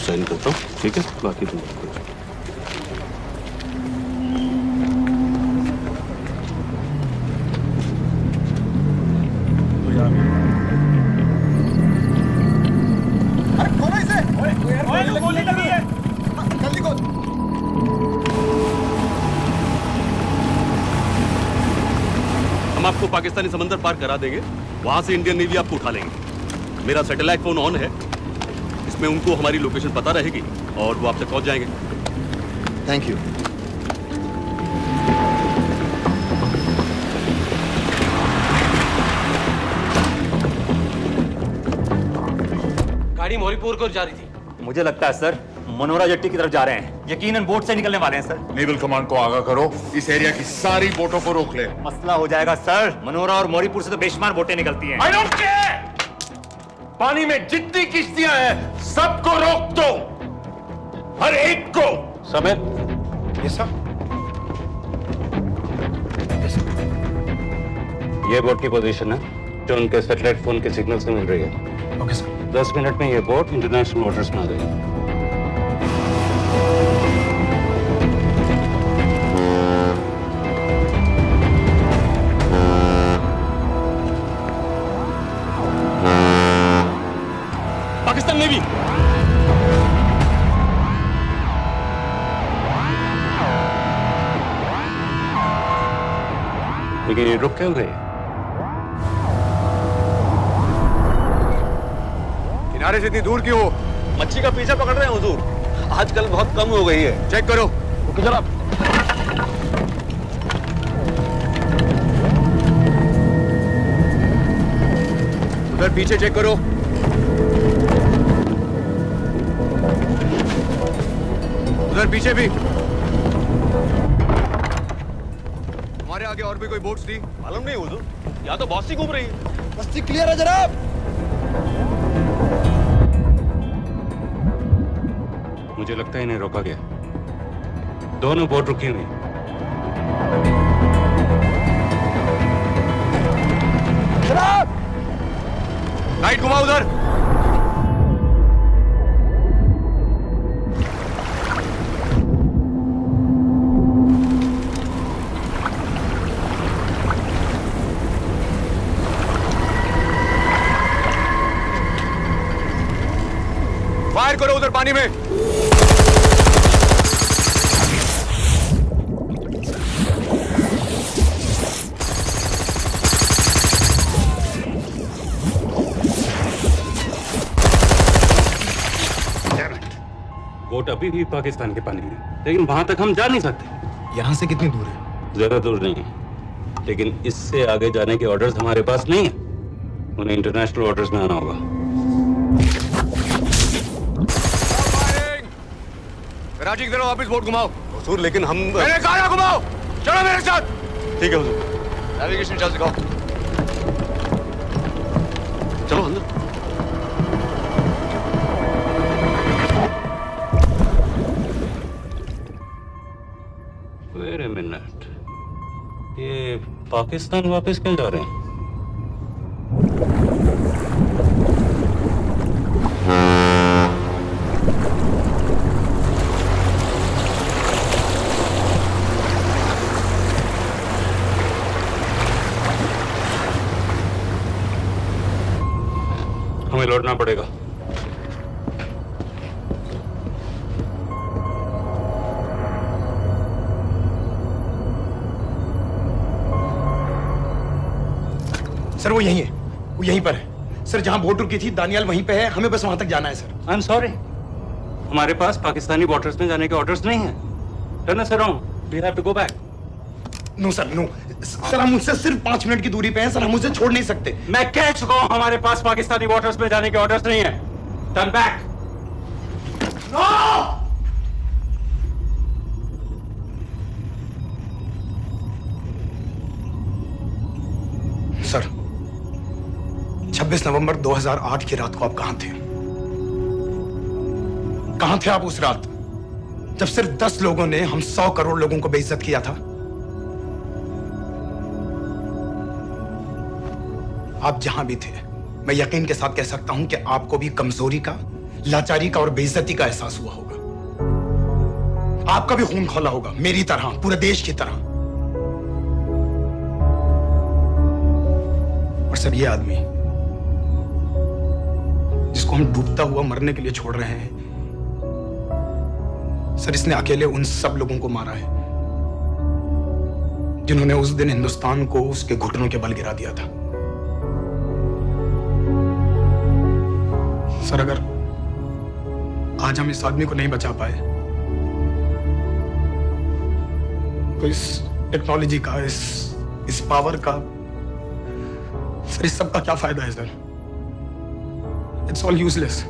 साइन करता हूँ, ठीक है? बाकी तुम करो। पाकिस्तानी समंदर पार करा देंगे, वहां से इंडियन नेवी आपको उठा लेंगे। मेरा सैटेलाइट फोन ऑन है, इसमें उनको हमारी लोकेशन पता रहेगी और वो आप तक पहुंच जाएंगे। Thank you. गाड़ी मोरीपुर को जा रही थी। मुझे लगता है सर मनोरा जेट्टी की तरफ जा रहे हैं, यकीनन बोट से निकलने वाले हैं सर। नेवल कमांड को आगाह करो, इस एरिया की सारी बोटों को रोक ले। मसला हो जाएगा सर, मनोरा और मोरीपुर से तो बेशुमार बोटें निकलती हैं। I don't care! पानी में जितनी किश्तियां हैं सबको रोक दो, हर एक को। Sameer, yes sir. ये बोट की पोजीशन है जो उनके सैटेलाइट फोन के सिग्नल से मिल रही है। Okay sir. 10 मिनट में ये बोट इंटरनेशनल वाटर्स में आ गई। पाकिस्तान नेवी। लेकिन ये रुक क्यों गए? किनारे से इतनी दूर क्यों हो? मच्छी का पीछा पकड़ रहे हैं हुजूर, आजकल बहुत कम हो गई है। चेक करो। ओके जनाब। उधर पीछे चेक करो। उधर पीछे भी। हमारे आगे और भी कोई बोट्स थी? मालूम नहीं हुजूर, यहाँ तो बहुत सी घूम रही है। बस्ती क्लियर है जनाब। मुझे लगता है इन्हें रोका गया। दोनों बोट रुकी हुई। जनाब, लाइट घुमाओ उधर। फायर करो उधर पानी में। बोट अभी भी पाकिस्तान के पानी में, लेकिन वहां तक हम जा नहीं सकते। यहाँ से कितनी दूर है? ज्यादा दूर नहीं है, लेकिन इससे आगे जाने के ऑर्डर्स हमारे पास नहीं है। उन्हें इंटरनेशनल वाटर्स में आना होगा। कराची की तरफ वापस बोट घुमाओ। हुजूर लेकिन हम मैंने कहा ना घुमाओ। चलो मेरे साथ। ठीक है हुजूर। नेविगेशन चार्ज दिखाओ। चलो अंदर। वेट अ मिनट, ये पाकिस्तान वापस क्यों जा रहे हैं? हमें लौटना पड़ेगा। सर वो यहीं है, वो यहीं पर है। सर जहां बोट रुकी थी दानियाल वहीं पे है, हमें बस वहां तक जाना है सर। आई एम सॉरी, हमारे पास पाकिस्तानी वाटर्स में जाने के ऑर्डर्स नहीं है। Turn us around, we have to go back. No sir, no sir, हम उनसे सिर्फ 5 मिनट की दूरी पे हैं सर, हम उसे छोड़ नहीं सकते। मैं कह चुका हूं हमारे पास पाकिस्तानी वाटर्स में जाने के ऑर्डर्स नहीं है। Turn back. नो! सर 26 नवंबर 2008 की रात को आप कहां थे? कहां थे आप उस रात जब सिर्फ 10 लोगों ने हम 100 करोड़ लोगों को बेइज्जत किया था? आप जहां भी थे, मैं यकीन के साथ कह सकता हूं कि आपको भी कमजोरी का, लाचारी का और बेइज्जती का एहसास हुआ होगा। आपका भी खून खौला होगा, मेरी तरह, पूरे देश की तरह। और सब ये आदमी जिसको हम डूबता हुआ मरने के लिए छोड़ रहे हैं, सर इसने अकेले उन सब लोगों को मारा है जिन्होंने उस दिन हिंदुस्तान को उसके घुटनों के बल गिरा दिया था। सर, अगर आज हम इस आदमी को नहीं बचा पाए तो इस टेक्नोलॉजी का, इस पावर का, सर इस सब का क्या फायदा है सर? It's all useless.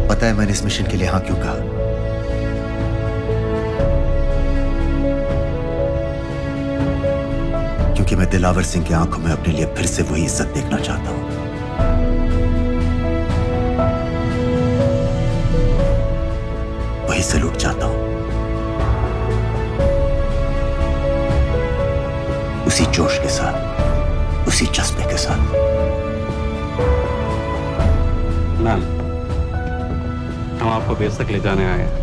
पता है मैंने इस मिशन के लिए हाँ क्यों कहा? क्योंकि मैं दिलावर सिंह की आंखों में अपने लिए फिर से वही इज्जत देखना चाहता हूं, वही सलूट चाहता हूं, उसी जोश के साथ, उसी जज्बे के साथ। मैम, हम आपको बेस तक ले जाने आए हैं।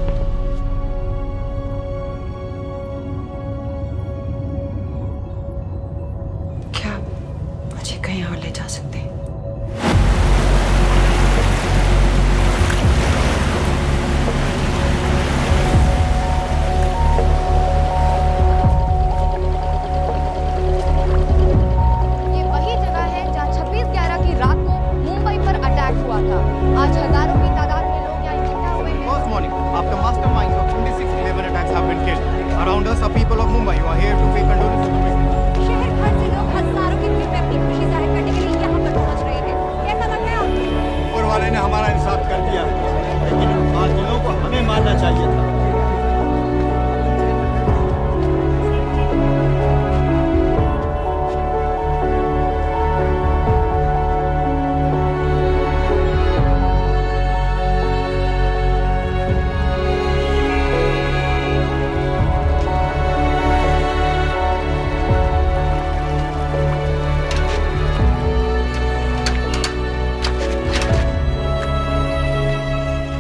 क्या मुझे कहीं और ले जा सकते हैं? ये वही जगह है जहां 26/11 की रात को मुंबई पर अटैक हुआ था। आज हजारों की तादाद में लोग यहाँ इकट्ठा हुए हैं। First morning, after masterminds of 26/11 attacks have been killed, around us are people of Mumbai who are here to pay condolences to victims. शहर भर से लोग हजारों की भीड़ में अपनी खुशी जाहिर करने के लिए यहाँ पर पहुँच रहे हैं। कैसा लग रहा है आपको? ऊपर वाले ने हमारा इंसाफ कर दिया, लेकिन उन कातिलों को हमें मारना चाहिए था।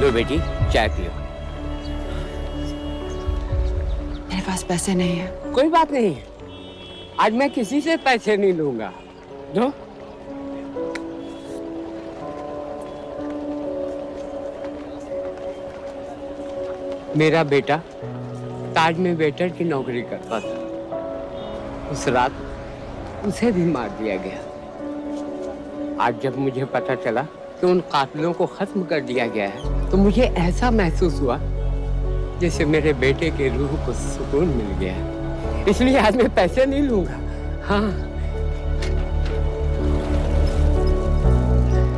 लो बेटी, चाय पियो। मेरे पास पैसे नहीं है। कोई बात नहीं, आज मैं किसी से पैसे नहीं लूंगा। दो। मेरा बेटा ताज में वेटर की नौकरी करता था। उस रात उसे भी मार दिया गया। आज जब मुझे पता चला कि उन कातिलों को खत्म कर दिया गया है तो मुझे ऐसा महसूस हुआ जैसे मेरे बेटे के रूह को सुकून मिल गया है। इसलिए आज मैं पैसे नहीं लूंगा। हाँ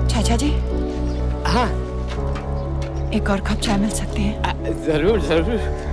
चाचा जी। हाँ एक और कप चाय मिल सकती है? जरूर जरूर।